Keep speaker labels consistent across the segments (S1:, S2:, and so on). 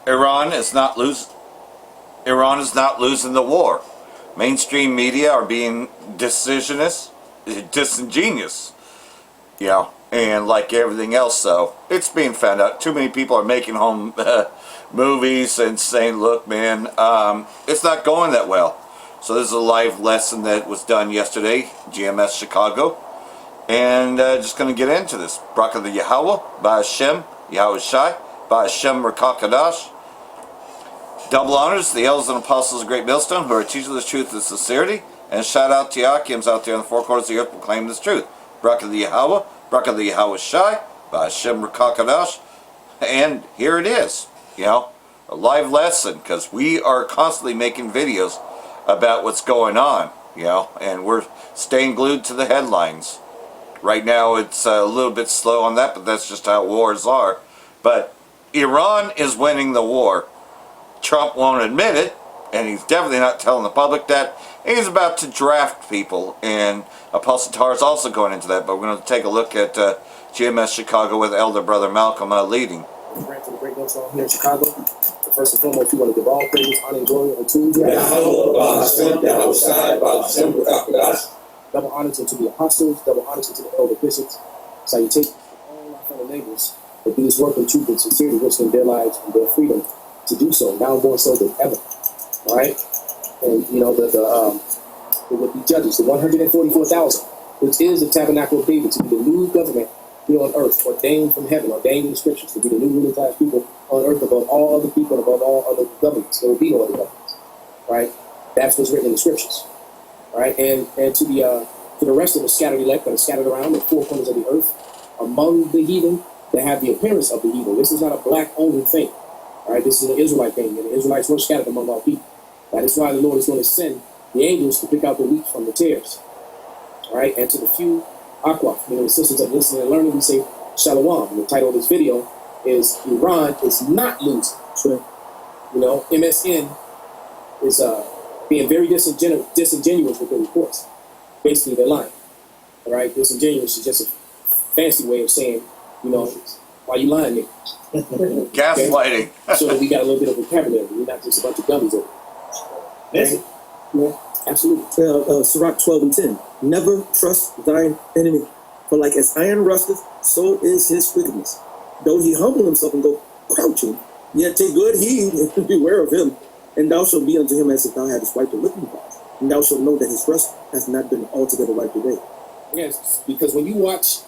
S1: Iran is not losing the war. Mainstream media are being disingenuous, and like everything else, so it's being found out. Too many people are making home movies and saying, look, man, it's not going that well. So this is a live lesson that was done yesterday, GMS Chicago, and just going to get into this. Barak the Yahweh, Ba'Hashem, Yahweh Shai, Ba'Hashem Rakakadash. Double honors the elders and apostles of Great Millstone who are teaching this truth with sincerity, and shout out to Yakims out there in the four corners of the earth proclaiming this truth. Barak the Yahweh, Barak the Yahweh Shai, Ba'Hashem Rakakadash, and here it is, a live lesson, because we are constantly making videos about what's going on, and we're staying glued to the headlines. Right now it's a little bit slow on that, but that's just how wars are. But Iran is winning the war. Trump won't admit it, and he's definitely not telling the public that. He's about to draft people, and Apostle Tar is also going into that, but we're going to take a look at GMS Chicago with Elder Brother Malcolm leading.
S2: Grant to the Great Millstone here in Chicago. First and foremost, we want to give all praise, honor, and glory unto double honor to the apostles, double honor to the elder bishops. Salutation to all our fellow neighbors that do this work in truth and sincerity, risking their lives and their freedom to do so, now more so than ever. All right? And, it would be judges, the 144,000, which is the tabernacle of David, to be the new government here on earth, ordained from heaven, ordained in the scriptures, to be the new ruling class people on earth above all other people, above all other governments. There will be no other governments. Right? That's what's written in the scriptures. All right? And to the rest of the scattered elect that are scattered around the four corners of the earth, among the heathen that have the appearance of the heathen. This is not a black-only thing. All right? This is an Israelite thing, and the Israelites were scattered among all people. That is why the Lord is going to send the angels to pick out the wheat from the tares. All right? And to the few Aqua, the sisters of listening and learning, we say Shalom. And the title of this video is Iran is not losing. So, MSN is being very disingenuous with their reports. Basically, they're lying. All right? Disingenuous is just a fancy way of saying, why you lying, nigga?
S1: Gaslighting.
S2: So that we got a little bit of vocabulary. We're not just a bunch of dummies over.
S3: Yes.
S2: Yeah, absolutely.
S3: Sirach 12:10. Never trust thine enemy, for like as iron rusteth, so is his wickedness. Though he humble himself and go crouching, yet take good heed and beware of him. And thou shalt be unto him as if thou hadst wiped a looking glass. And thou shalt know that his rust has not been altogether wiped away.
S2: Yes, because when you watch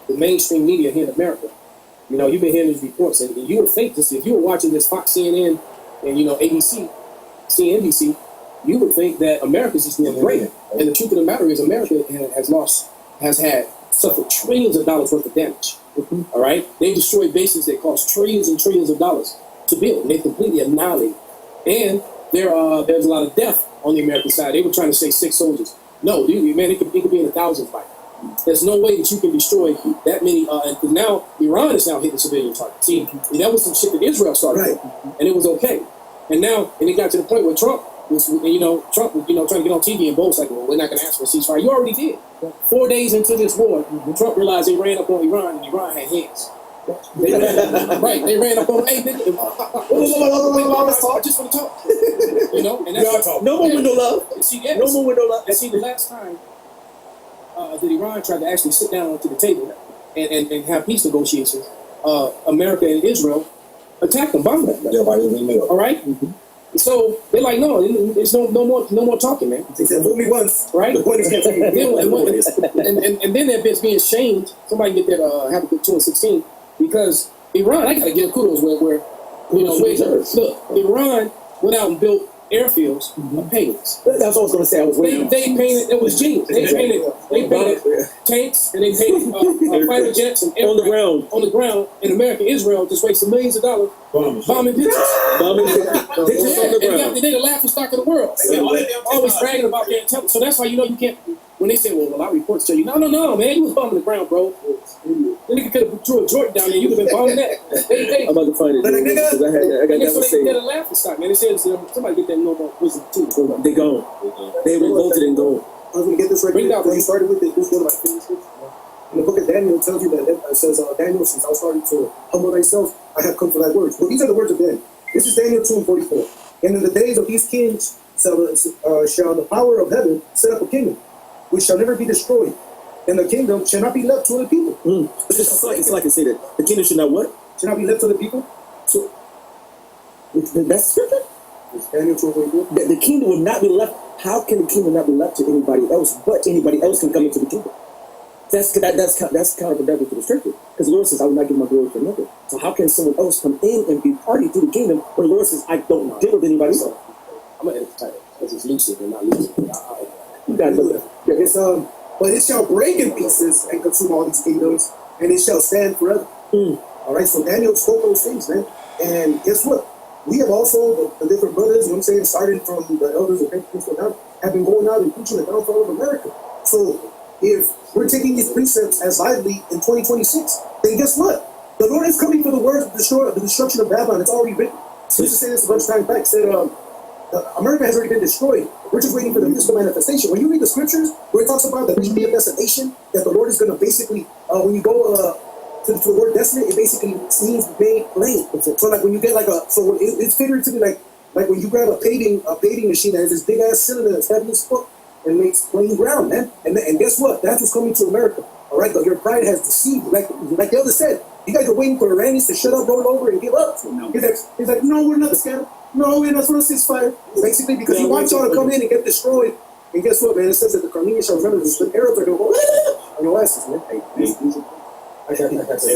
S2: the mainstream media here in America, you've been hearing these reports, and you would think this, if you were watching this Fox, CNN, and ABC, CNBC, you would think that America's just doing great. And the truth of the matter is, America has suffered trillions of dollars worth of damage. All right, they destroyed bases that cost trillions and trillions of dollars to build, and they completely annihilated. And there's a lot of death on the American side. They were trying to say 6 soldiers. No, dude, man, it could be in the thousands by now. There's no way that you can destroy that many. And now Iran is now hitting civilian targets. See, that was some shit that Israel started, right, and it was okay. And now, it got to the point where Trump was, trying to get on TV and boast like, well, we're not going to ask for a ceasefire. You already did. 4 days into this war, Trump realized they ran up on Iran, and Iran had hands. They ran up on, hey, nigga, I just want to talk. And that's
S3: no more window love. No more window love.
S2: And see, the last time that Iran tried to actually sit down to the table and have peace negotiations, America and Israel attacked them, bombed them. All right? Mm-hmm. So they're like, no, there's no more talking, man.
S3: They said, fool me once,
S2: right?
S3: The point is can't take me.
S2: And then that bitch being shamed. Somebody get that Habakkuk 2:16, because Iran, I gotta give kudos where look, Iran went out and built airfields of paintings.
S3: That's what I was going to say. I was waiting.
S2: They painted. It was genius. They painted tanks, and they painted fighter jets and
S3: on the ground
S2: in America, Israel, just wasting millions of dollars bombing pictures. And they're the laughing stock of the world. Always bragging about their intelligence. So that's why you can't. When they say, well, our reports tell you, no, man, you was bombing the ground, bro. The nigga could have threw a Jordan down there, you would have been bombing that.
S3: I'm about to find it. I got that to say.
S2: They're a laughing stock, man. They said, somebody get that no more wisdom too.
S3: They gone. They revolted and gone.
S4: I was going to get this right here. Because you started with it. This is one of my favorite scriptures. In the book of Daniel, it tells you that it says, Daniel, since I was starting to humble thyself, I have come for thy words. Well, these are the words of Dan. This is Daniel 2:44. And in the days of these kings shall the power of heaven set up a kingdom, which shall never be destroyed, and the kingdom shall not be left to other people.
S3: It's like I say that the kingdom should not what?
S4: Shall not be left to other people.
S3: So that's scripture.
S4: It's Daniel 2:44.
S3: The kingdom will not be left. How can the kingdom not be left to anybody else? But anybody else can come into the kingdom. That's counterproductive to the scripture. Because the Lord says, "I will not give my glory to another." So how can someone else come in and be party to the kingdom when the Lord says, "I don't deal with anybody else"?
S2: I'm gonna edit the title because it's lucid and not lucid.
S3: You gotta look at it.
S4: It's but it shall break in pieces and consume all these kingdoms, and it shall stand forever. All right, so Daniel spoke those things, man. And guess what? We have also the different brothers, you know what I'm saying, starting from the elders of Pentecostal now, have been going out and preaching the downfall of America. So if we're taking these precepts as lively in 2026, then guess what? The Lord is coming for the words of the destruction of Babylon. It's already written. So used to say this a bunch of times back, said America has already been destroyed. We're just waiting for the physical manifestation. When you read the scriptures, where it talks about the be a desolation, that the Lord is going to basically, when you go to the word desolate, it basically means made plain. So like when you get like it's figuratively like when you grab a paving machine that has this big ass cylinder that's heavy as fuck and makes plain ground, man. And guess what? That's what's coming to America. All right, but your pride has deceived. Like the elder said, you guys are waiting for Iranians to shut up, roll over, and give up. He's like, no, we're not scared. No, we're not going to ceasefire. Basically, because he wants y'all to come in and get destroyed. And guess what, man? It says that the Carmenians shall run, the Arabs are going to go on your asses, man.
S2: They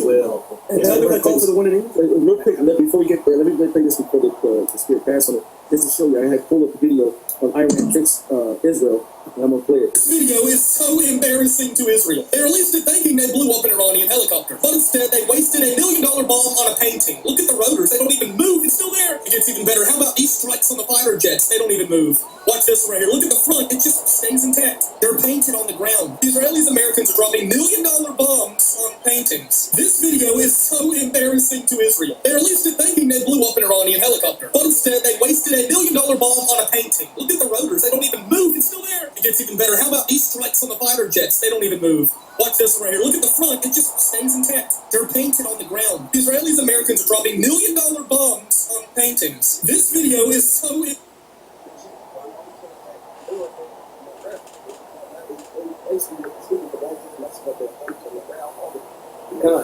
S2: will.
S3: And I'm going to call for the one in English. Real quick, before we get there, let me play this before the spirit pass on it. Just to show you, I had pulled up the video of Iran against Israel, and I'm going to play it.
S5: This video is so embarrassing to Israel. They released it thinking they blew up an Iranian helicopter, but instead they wasted $1 million bomb on a painting. Look at the rotors, they don't even move, it's still there. It gets even better, how about these strikes on the fighter jets? They don't even move. Watch this right here, look at the front, it just stays intact. They're painted on the ground. The Israelis Americans are dropping $1 million bombs on paintings. This video is so embarrassing to Israel. They released it thinking they blew up an Iranian helicopter, but instead they wasted $1 million bomb on a painting. Look at the rotors, they don't even move, it's still there. It gets even better, how about these strikes on the fighter jets? They don't even move. Watch this right here, look at the front, it just stays intact. They're painted on the ground. The Israelis Americans are dropping $1 million bombs on paintings. This video is so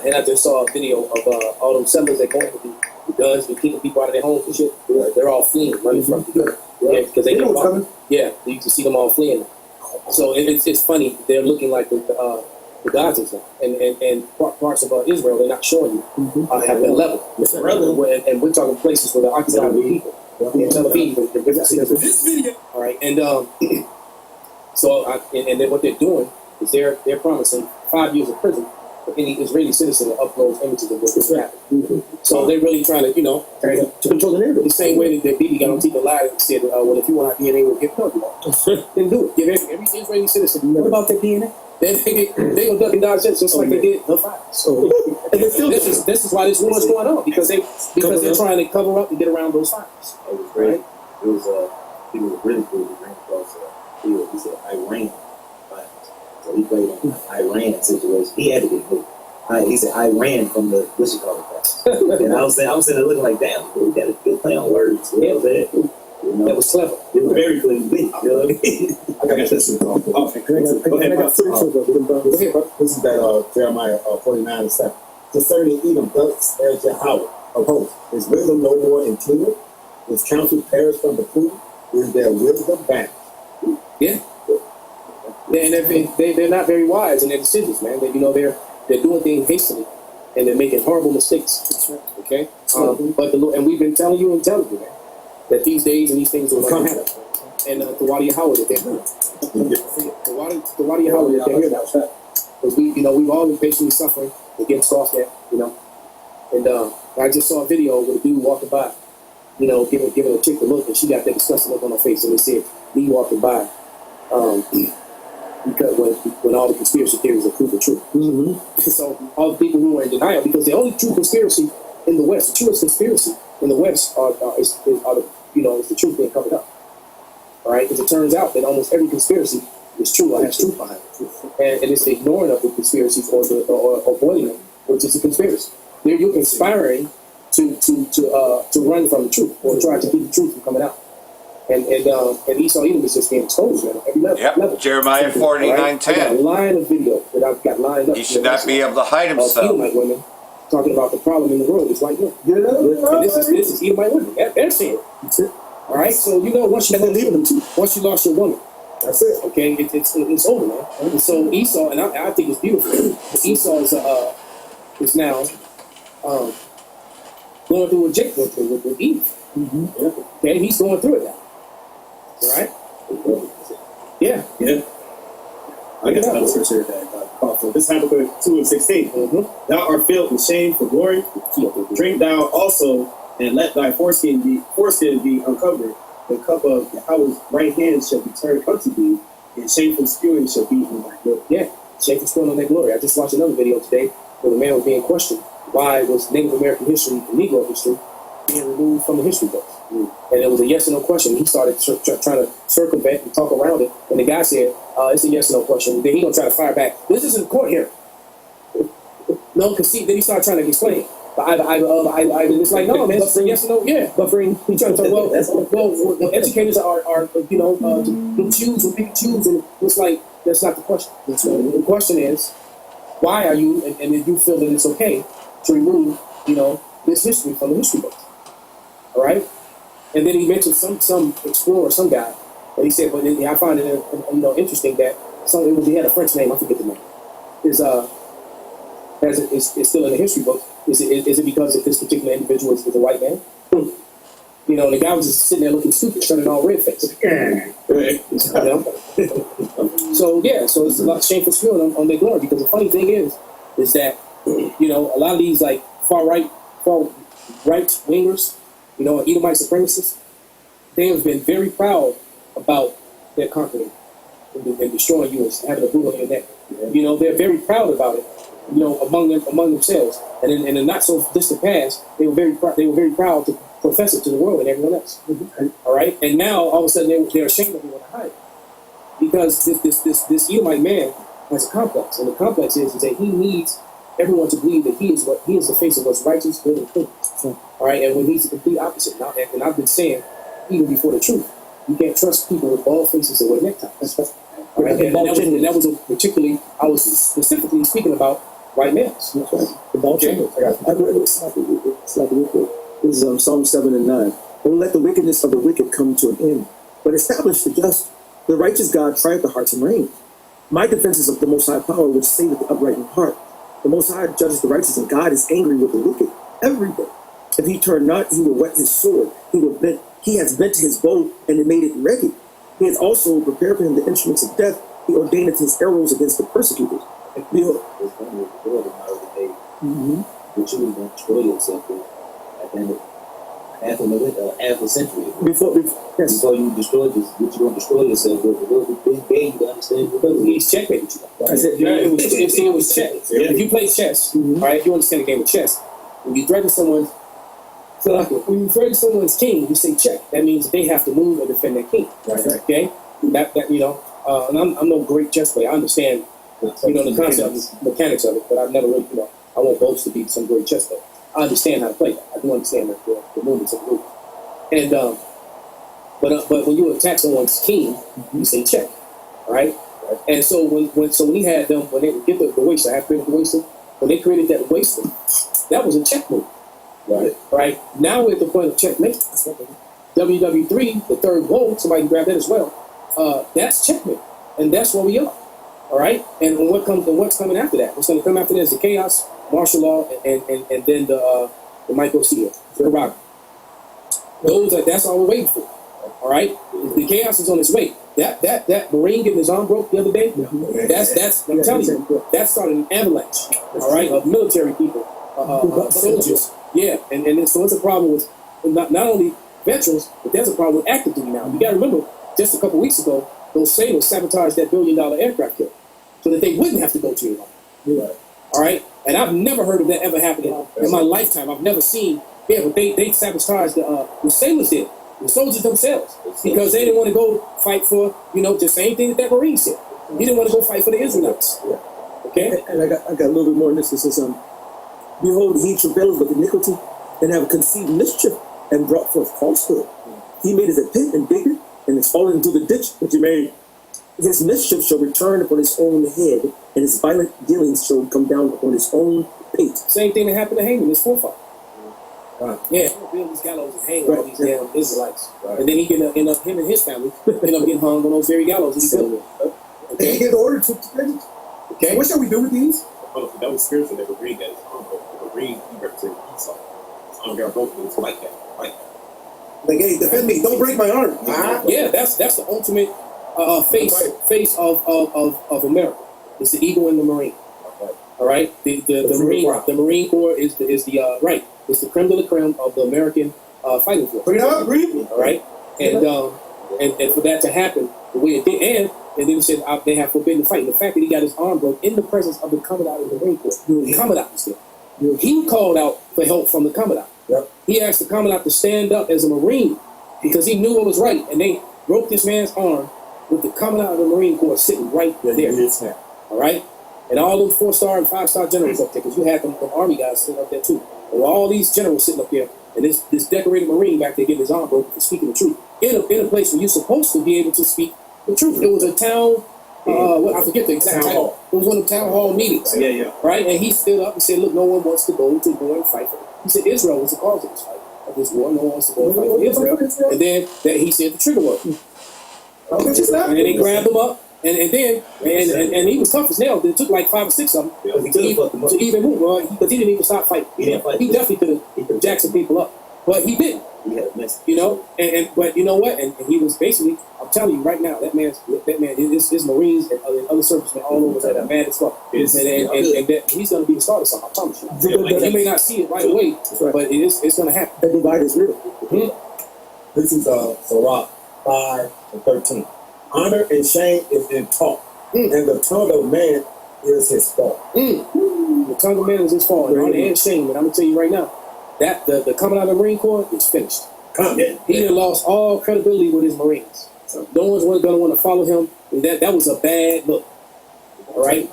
S2: And I just saw a video of all those settlers that going with the guns, be kicking people out of their homes and shit. They're all fleeing, running from the gun. Yeah, because they get coming. Yeah, you can see them all fleeing. So it's funny. They're looking like the Gazans now, and parts of Israel they're not showing you have that level. And we're talking places where they're occupied with people. In Tel Aviv,
S5: this video.
S2: all right, and and then what they're doing is they're promising 5 years of prison for any Israeli citizen that uploads images of what this happened. So they're really trying to, to control the narrative. The same way that Bibi got on TV Live and said, well, if you want our DNA, we'll give it. Then do it. Give every Israeli citizen.
S3: What about their DNA?
S2: They gonna duck and dodge this just like they did the fires. And this is why this war is going on because they're trying to cover up and get around those fires.
S6: It was great. Right? It was he was really cool. He ran across he said Iran. So he played on Iran situation. He had to get moved. He said I ran from the what you call it. And I was sitting there looking like, damn, we got a good play on words. You know what I'm saying?
S2: That was clever.
S6: It was very clean. You know what I mean?
S4: I got this. Okay,
S6: Go ahead,
S7: This is that Jeremiah 49 and 7. Concerning Edom, thus says Yahweh of hosts, is wisdom no more included? Is counsel perished from the prudent? Is their wisdom banished?
S2: Yeah. And they're not very wise in their decisions, man. They're doing things hastily, and they're making horrible mistakes. Okay, and we've been telling you, man, that these days and these things will come happen. And the Wadi Yahweh that they're here. The Wadi Yahweh that they're here now. Because we've all been patiently suffering and getting scoffed at, And I just saw a video with a dude walking by, giving a chick a look, and she got that disgusting look on her face, and they said, me walking by, because when all the conspiracy theories are proven true. So all the people who are in denial, because the only true conspiracy in the West, the truest conspiracy in the West is the truth being covered up. All right, because it turns out that almost every conspiracy is true or has truth behind it, and it's the ignoring of the conspiracies or avoiding them, which is a conspiracy. You're conspiring to to run from the truth or try to keep the truth from coming out. And Esau Edom is just being exposed, man, every level.
S1: Yep. Jeremiah 49:10.
S2: I got a line of video that I've got lined up.
S1: He should not be able to hide
S2: Of
S1: himself.
S2: Edomite women talking about the problem in the world is right here. And this is Edomite women. They're saying it.
S3: That's it.
S2: All right. So you know once you lost your woman,
S7: That's it.
S2: okay, it's over, man. And so Esau, and I think it's beautiful. Esau is now going through a Jacob with Eve. Okay, he's going through it now. All right. Yeah.
S6: Yeah. I guess another scripture that called for this Habakkuk 2:16. Thou art filled with shame for glory. Drink thou also, and let thy foreskin be uncovered. The cup of Yahweh's right hand shall be turned unto thee, and shameful spewing shall be in thy glory.
S2: Yeah, shameful spewing on their glory. I just watched another video today where the man was being questioned why was Native American history and Negro history being removed from the history books. And it was a yes or no question. He started trying to circumvent and talk around it. And the guy said, it's a yes or no question. Then he going to try to fire back. This isn't court here. No, because then he started trying to explain. But it's like, no, man, it's a yes or no. Yeah, buffering. He trying to talk, well, educators are to choose or pick choose. And it's like, that's not the question. The question is, why are you, and if you feel that it's okay to remove, this history from the history books? All right? And then he mentioned some explorer, some guy, and he said, but I find it interesting that he had a French name, I forget the name. Is still in the history book. Is it because this particular individual is a white man? The guy was just sitting there looking stupid, turning all red face. So it's a lot of shameful spewing on their glory, because the funny thing is that a lot of these like far right wingers, Edomite supremacists, they have been very proud about their conquering and destroying you and having a boot on your neck. They're very proud about it. Among themselves, and in the not so distant past, they were very proud to profess it to the world and everyone else. All right, and now all of a sudden they're ashamed of it and want to hide it, because this Edomite man has a complex, and the complex is that he needs everyone to believe that he is the face of what's righteous, good, and clean. All right, and when he's the complete opposite. Now, and I've been saying even before the truth, you can't trust people with bald faces and with neckties. All right, and that was particularly, I was specifically speaking about white males.
S3: That's right. The ball chamber. I read it. It's like wicked. This is Psalm 7 and 9. Don't let the wickedness of the wicked come to an end, but establish the just. The righteous God trieth the hearts and reins. My defense is of the Most High power, which saveth the upright in heart. The Most High judges the righteous, and God is angry with the wicked every day. If he turn not, he will whet his sword. He has bent his bow, and it made it ready. He has also prepared for him the instruments of death. He ordaineth his arrows against the persecutors.
S6: It's funny with the world in our day. But you going to destroy yourself at the end of half a century.
S3: Before
S6: you destroy this, what you going to destroy yourself with? The world is big, big, you understand?
S2: He's checkmated you.
S3: I said,
S2: It was chess. If you play chess, all right, if you understand the game of chess, when you threaten someone's king, you say check. That means they have to move or defend their king. Right. Okay? And I'm no great chess player. I understand the concept, the mechanics of it, but I've never really, I won't boast to be some great chess player. I understand how to play that. I do understand the movements of the move. And but when you attack someone's king, you say check, all right? And so when he had them, when they would get the waster, I have created the waster. When they created that waster, that was a check move, right? Now we're at the point of checkmate. WW3, the third woe, somebody can grab that as well. That's checkmate, and that's where we are. All right, and what's coming after that? What's going to come after that is the chaos, martial law, and then the Michael Seal, the rock. That's all we're waiting for. All right, the chaos is on its way. That Marine getting his arm broke the other day. That's I'm telling you, that started an avalanche. All right, of military people, soldiers. Yeah, and so it's a problem with not only veterans, but there's a problem with active duty now. You got to remember, just a couple weeks ago, those sailors sabotaged that $1 billion aircraft carrier so that they wouldn't have to go to Iraq. Right. All right? And I've never heard of that ever happening in my lifetime. I've never seen, but they sabotaged the sailors did, the soldiers themselves, because they didn't want to go fight for, the same thing that Marine said. He didn't want to go fight for the Israelites. Okay?
S3: And I got a little bit more in this. It says, behold, he travaileth with iniquity, and have conceived mischief and brought forth falsehood. He made us a pit and digger, and has fallen into the ditch which he made. His mischief shall return upon his own head, and his violent dealings shall come down upon his own pate.
S2: Same thing that happened to Haman, his forefather.
S3: Right.
S2: Yeah, build these gallows and hang all these damn Israelites. Right. And then he end up, him and his family, end up getting hung on those very gallows that he built.
S4: And he gave the order to vengeance. Okay, what shall we do with these?
S6: Oh, that was spiritual. They would read that. They would read, he represented Esau. So they're both like that.
S4: Like, hey, defend me. Don't break my arm.
S2: Yeah, that's the ultimate face of America. It's the eagle and the Marine. All right, the Marine Corps is the right. It's the creme de la creme of the American fighting force.
S4: Bring it up, breathe.
S2: All right, and for that to happen the way it did, and then he said they have forbidden fight. And the fact that he got his arm broke in the presence of the Commandant of the Marine Corps, the Commandant was there. He called out for help from the Commandant.
S3: Yep.
S2: He asked the Commandant to stand up as a Marine because he knew what was right, and they broke this man's arm with the Commandant of the Marine Corps sitting right there. All right, and all those 4-star and 5-star generals up there, because you had them Army guys sitting up there too. And all these generals sitting up there, and this decorated Marine back there getting his arm broken for speaking the truth in a place where you're supposed to be able to speak the truth. It was a town. I forget the exact title. It was one of the town hall meetings.
S6: Yeah.
S2: Right, and he stood up and said, "Look, no one wants to go and fight for it." He said Israel was the cause of this fight, of this war. No one wants to go and fight for Israel. And then he said the trigger word. And then they grabbed him up, and then he was tough as nails. It took like 5 or 6 of them to even move. Because he didn't even stop fighting. He definitely could have jacked some people up, but he didn't. You know, but you know what? And he was basically, I'm telling you right now, that man, his Marines and other servicemen all over that are mad as fuck. And that he's going to be the start of something. I promise you. You may not see it right away, but it's going to happen.
S3: The divide is real.
S2: Mm-hmm.
S7: This is Sirach 5:13. Honor and shame is in talk, and the tongue of man is his fault.
S2: The tongue of man is his fault. And honor and shame. And I'm going to tell you right now, that the coming out of the Marine Corps is finished. He done lost all credibility with his Marines. No one's going to want to follow him. That was a bad look. All right,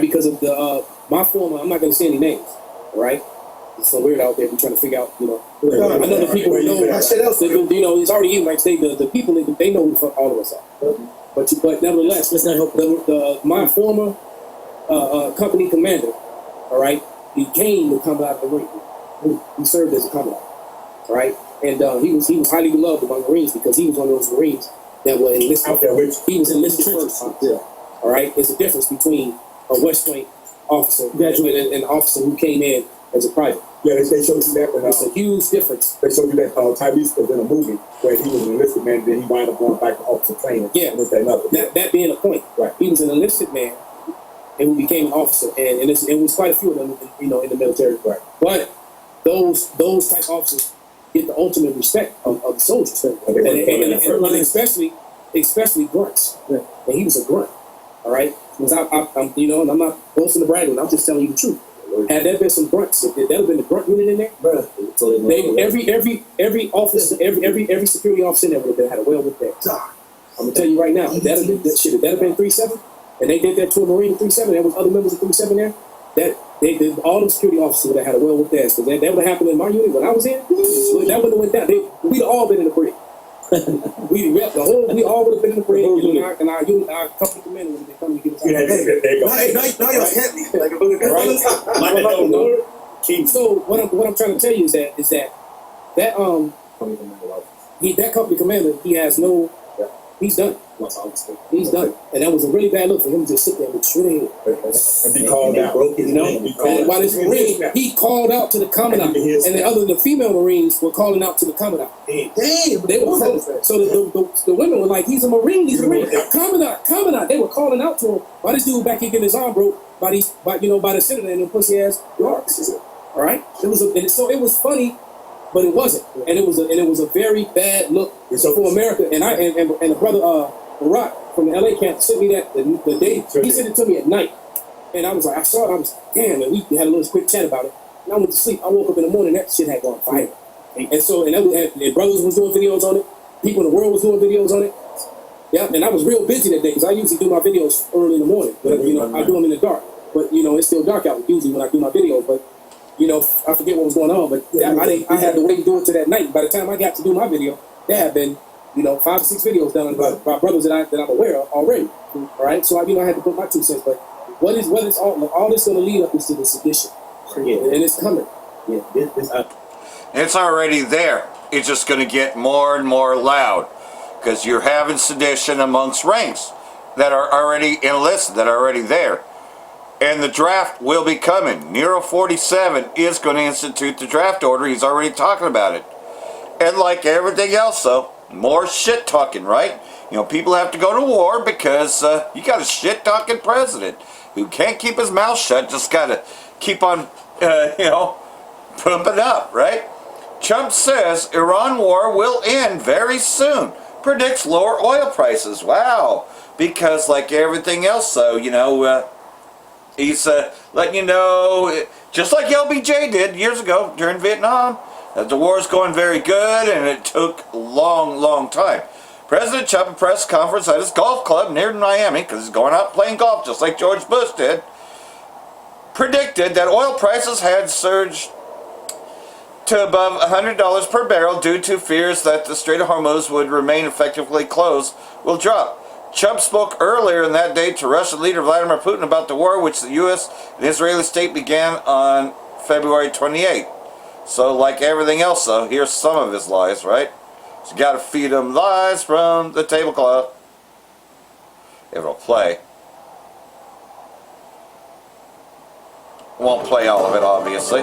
S2: because of the my former. I'm not going to say any names. All right, it's so weird out there. We're trying to figure out. I know the people who know. It's already even like say the people they know who all of us are. But nevertheless, let's not help my former company commander. All right, became the coming out of the Marine. He served as a commandant, all right, and he was highly beloved among Marines because he was one of those Marines that were enlisted. He was enlisted first. All right, there's a difference between a West Point officer and an officer who came in as a private.
S7: Yeah, they showed you that.
S2: It's a huge difference.
S7: They showed you that Tyrese was in a movie where he was an enlisted man, then he wound up going back to officer training.
S2: Yeah, that being a point. Right, he was an enlisted man and who became an officer, and it was quite a few of them, in the military. Right, but those type officers get the ultimate respect of the soldiers, and especially grunts. Yeah. And he was a grunt, all right. Because I'm and I'm not boasting the bragging. I'm just telling you the truth. Had there been some grunts, if there had been a grunt unit in there, every officer, every security officer in there would have had a well with that. I'm gonna tell you right now, if that had been 3-7, and they did that to a Marine 3-7, there was other members of 3-7 there. All the security officers would have had a well with that. Because that would have happened in my unit when I was in. That would have went down. We'd all been in the brig. We all would have been in the brig. And our company commander would have been coming to get us out.
S4: Now you're happy.
S2: So what I'm trying to tell you is that company commander, he's done. He's done, and that was a really bad look for him to just sit there with straight head
S7: and be called out.
S2: And while this Marine, he called out to the commandant, and the female Marines were calling out to the commandant.
S4: Damn,
S2: they were so the women were like, "He's a Marine, he's a Marine, commandant." They were calling out to him. Why this dude back here getting his arm broke by the senator and the pussy ass larks. All right, it was funny. But it wasn't, and it was a very bad look for America. And the brother Barack from the LA camp sent me that the day he sent it to me at night, and I was like, I saw it, I was damn, and we had a little quick chat about it. And I went to sleep. I woke up in the morning, that shit had gone viral, and brothers was doing videos on it. People in the world was doing videos on it. Yeah, and I was real busy that day because I usually do my videos early in the morning, but I do them in the dark. But it's still dark out usually when I do my videos, but. I forget what was going on, but I had to wait and do it to that night. By the time I got to do my video, there had been, 5 or 6 videos done by brothers that I'm aware of already. All right, so I had to put my 2 cents. But what is all this going to lead up is to the sedition, and it's coming.
S6: Yeah,
S1: It's already there. It's just going to get more and more loud because you're having sedition amongst ranks that are already enlisted, that are already there. And the draft will be coming. Nero 47 is going to institute the draft order. He's already talking about it. And like everything else, though, more shit talking, right? People have to go to war because you got a shit talking president who can't keep his mouth shut. Just got to keep on, pumping up, right? Trump says Iran war will end very soon. Predicts lower oil prices. Wow. Because like everything else, though, he's letting you know, just like LBJ did years ago during Vietnam, that the war is going very good and it took a long, long time. President Trump at a press conference at his golf club near Miami, because he's going out playing golf just like George Bush did, predicted that oil prices had surged to above $100 per barrel due to fears that the Strait of Hormuz would remain effectively closed will drop. Trump spoke earlier in that day to Russian leader Vladimir Putin about the war which the U.S. and Israeli state began on February 28th. So like everything else, though, here's some of his lies, right? So you got to feed him lies from the tablecloth. It'll play. Won't play all of it, obviously.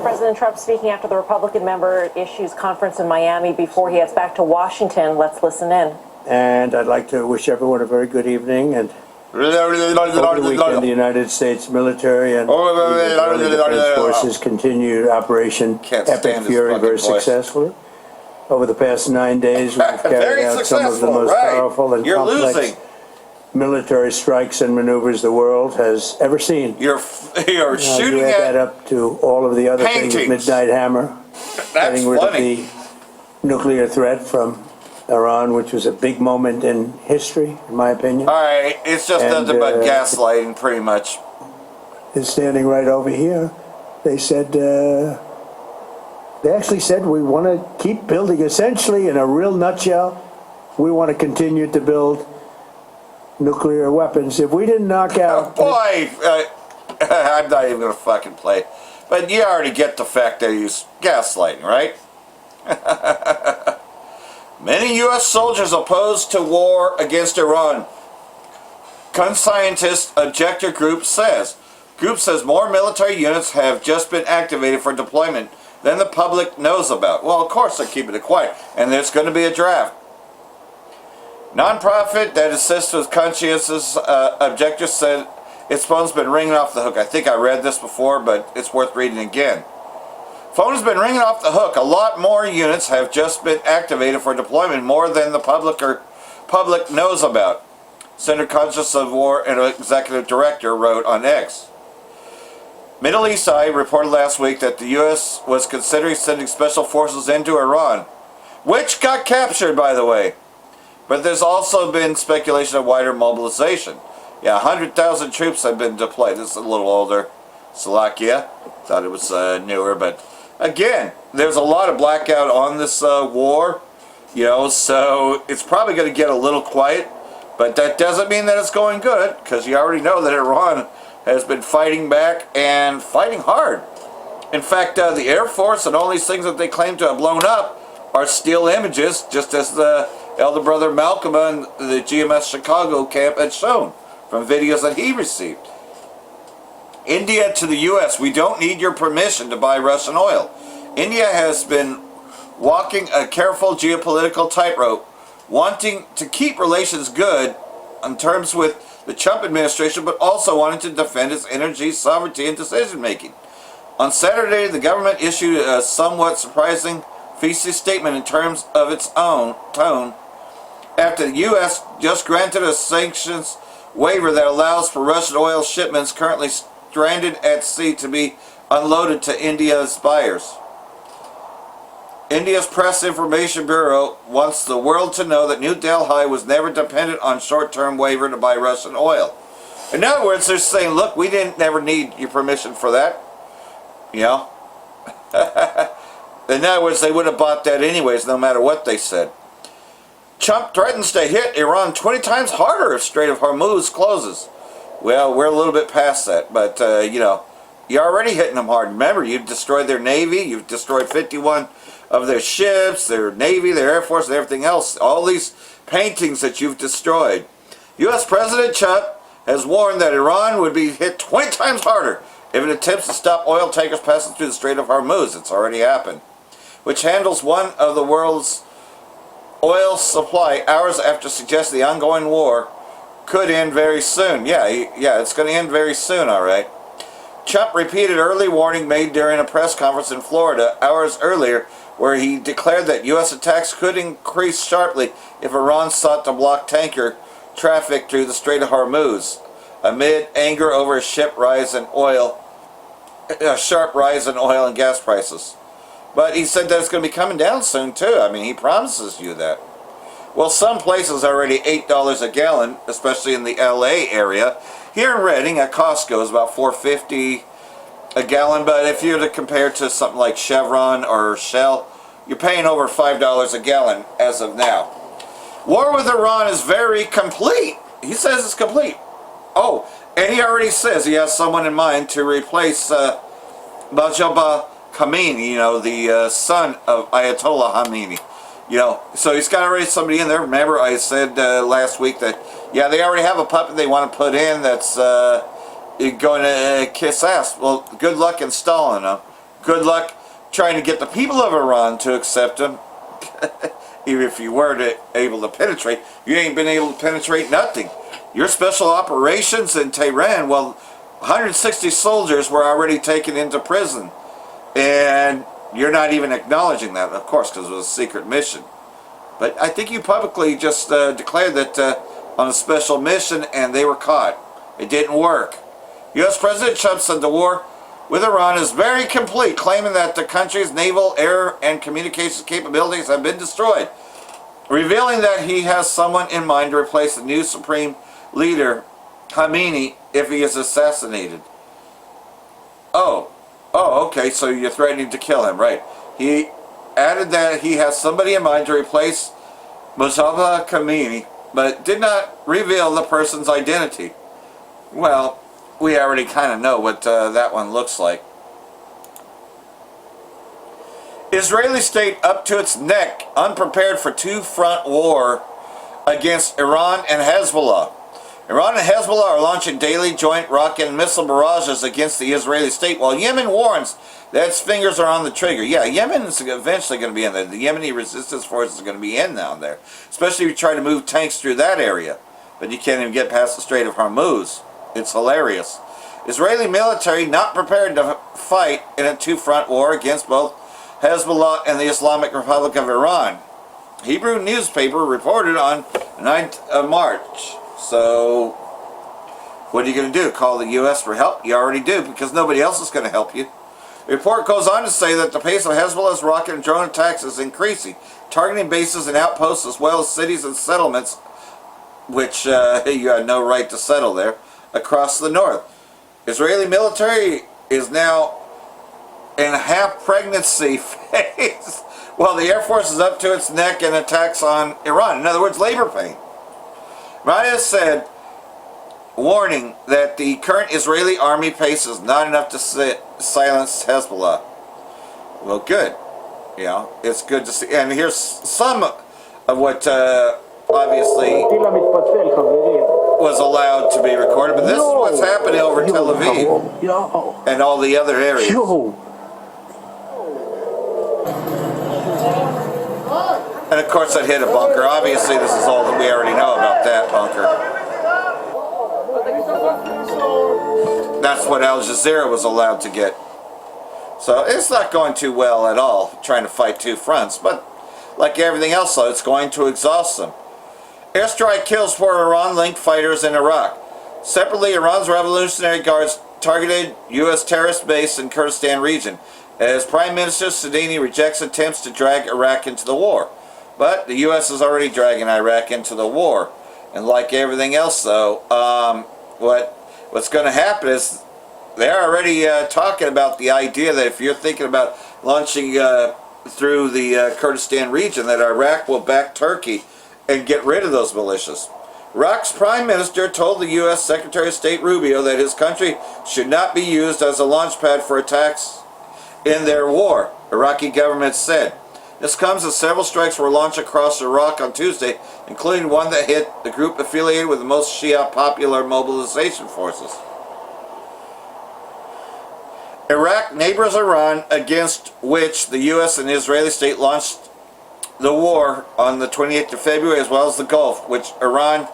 S8: President Trump speaking after the Republican member issues conference in Miami before he heads back to Washington. Let's listen in.
S9: And I'd like to wish everyone a very good evening. And over the weekend, the United States military and the Defense Forces continued Operation Epic Fury very successfully. Over the past 9 days, we've carried out some of the most powerful and complex military strikes and maneuvers the world has ever seen.
S1: You're shooting
S9: you add that up to all of the other things, Midnight Hammer, getting rid of the nuclear threat from Iran, which was a big moment in history, in my opinion.
S1: All right, it's just nothing but gaslighting, pretty much.
S9: Is standing right over here. They said, they actually said we want to keep building. Essentially, in a real nutshell, we want to continue to build nuclear weapons. If we didn't knock out...
S1: Oh, boy! I'm not even going to fucking play. But you already get the fact that he's gaslighting, right? Many U.S. soldiers opposed to war against Iran. Gun scientist objector group says. Group says more military units have just been activated for deployment than the public knows about. Well, of course they're keeping it quiet. And there's going to be a draft. Non-profit that assists with conscientious objectors said its phone's been ringing off the hook. I think I read this before, but it's worth reading again. Phone has been ringing off the hook. A lot more units have just been activated for deployment, more than the public knows about. Center Conscious of War and Executive Director wrote on X. Middle East Eye reported last week that the U.S. was considering sending special forces into Iran, which got captured, by the way. But there's also been speculation of wider mobilization. Yeah, 100,000 troops have been deployed. This is a little older. Slovakia. Thought it was newer, but again, there's a lot of blackout on this war, so it's probably going to get a little quiet, but that doesn't mean that it's going good, because you already know that Iran has been fighting back and fighting hard. In fact, the Air Force and all these things that they claim to have blown up are still images, just as the elder brother Malcolm and the GMS Chicago camp had shown from videos that he received. India to the U.S., we don't need your permission to buy Russian oil. India has been walking a careful geopolitical tightrope, wanting to keep relations good on terms with the Trump administration, but also wanting to defend its energy sovereignty and decision-making. On Saturday, the government issued a somewhat surprising feisty statement in terms of its own tone after the U.S. just granted a sanctions waiver that allows for Russian oil shipments currently stranded at sea to be unloaded to India's buyers. India's Press Information Bureau wants the world to know that New Delhi was never dependent on short-term waiver to buy Russian oil. In other words, they're saying, look, we didn't never need your permission for that. You know? In other words, they would have bought that anyways, no matter what they said. Trump threatens to hit Iran 20 times harder if Strait of Hormuz closes. Well, we're a little bit past that, but, you know, you're already hitting them hard. Remember, you've destroyed their Navy, you've destroyed 51 of their ships, their Navy, their Air Force, and everything else. All these paintings that you've destroyed. U.S. President Trump has warned that Iran would be hit 20 times harder if it attempts to stop oil tankers passing through the Strait of Hormuz. It's already happened. Which handles one of the world's oil supply hours after suggesting the ongoing war could end very soon. Yeah, it's going to end very soon, all right. Trump repeated early warning made during a press conference in Florida hours earlier, where he declared that U.S. attacks could increase sharply if Iran sought to block tanker traffic through the Strait of Hormuz, amid anger over a sharp rise in oil and gas prices. But he said that it's going to be coming down soon too. I mean, he promises you that. Well, some places are already $8 a gallon, especially in the LA area. Here in Redding at Costco is about $4.50 a gallon, but if you're to compare to something like Chevron or Shell, you're paying over $5 a gallon as of now. War with Iran is very complete. He says it's complete. Oh, and he already says he has someone in mind to replace Mojtaba Khamenei, you know, the son of Ayatollah Khamenei. You know, so he's got already somebody in there. Remember, I said last week that, yeah, they already have a puppet they want to put in that's going to kiss ass. Well, good luck installing him. Good luck trying to get the people of Iran to accept him. Even if you were able to penetrate, you ain't been able to penetrate nothing. Your special operations in Tehran, well, 160 soldiers were already taken into prison. And you're not even acknowledging that, of course, because it was a secret mission. But I think you publicly just declared that on a special mission, and they were caught. It didn't work. U.S. President Trump said the war with Iran is very complete, claiming that the country's naval, air, and communications capabilities have been destroyed, revealing that he has someone in mind to replace the new supreme leader, Khamenei, if he is assassinated. Oh, okay, so you're threatening to kill him, right? He added that he has somebody in mind to replace Mojtaba Khamenei, but did not reveal the person's identity. Well, we already kind of know what that one looks like. Israeli state up to its neck, unprepared for two-front war against Iran and Hezbollah. Iran and Hezbollah are launching daily joint rocket and missile barrages against the Israeli state, while Yemen warns that its fingers are on the trigger. Yeah, Yemen is eventually going to be in there. The Yemeni resistance forces are going to be in down there, especially if you try to move tanks through that area. But you can't even get past the Strait of Hormuz. It's hilarious. Israeli military not prepared to fight in a two-front war against both Hezbollah and the Islamic Republic of Iran. Hebrew newspaper reported on 9th of March. So, what are you going to do? Call the U.S. for help? You already do, because nobody else is going to help you. The report goes on to say that the pace of Hezbollah's rocket and drone attacks is increasing, targeting bases and outposts as well as cities and settlements, which you had no right to settle there, across the north. Israeli military is now in half-pregnancy phase, while the Air Force is up to its neck in attacks on Iran. In other words, labor pain. Raya said, warning that the current Israeli army pace is not enough to silence Hezbollah. Well, good. You know, it's good to see. And here's some of what obviously was allowed to be recorded. But this is what's happening over Tel Aviv and all the other areas. And of course that hit a bunker. Obviously this is all that we already know about that bunker. That's what Al Jazeera was allowed to get. So it's not going too well at all, trying to fight two fronts. But like everything else though, it's going to exhaust them. Airstrike kills 4 Iran-linked fighters in Iraq. Separately, Iran's Revolutionary Guards targeted U.S. terrorist base in Kurdistan region as Prime Minister Soudani rejects attempts to drag Iraq into the war. But the U.S. is already dragging Iraq into the war. And like everything else, though, what's going to happen is they're already talking about the idea that if you're thinking about launching through the Kurdistan region, that Iraq will back Turkey and get rid of those militias. Iraq's prime minister told the U.S. Secretary of State Rubio that his country should not be used as a launchpad for attacks in their war, Iraqi government said. This comes as several strikes were launched across Iraq on Tuesday, including one that hit the group affiliated with the most Shia popular mobilization forces. Iraq neighbors Iran, against which the U.S. and Israeli state launched the war on the 28th of February, as well as the Gulf, which Iran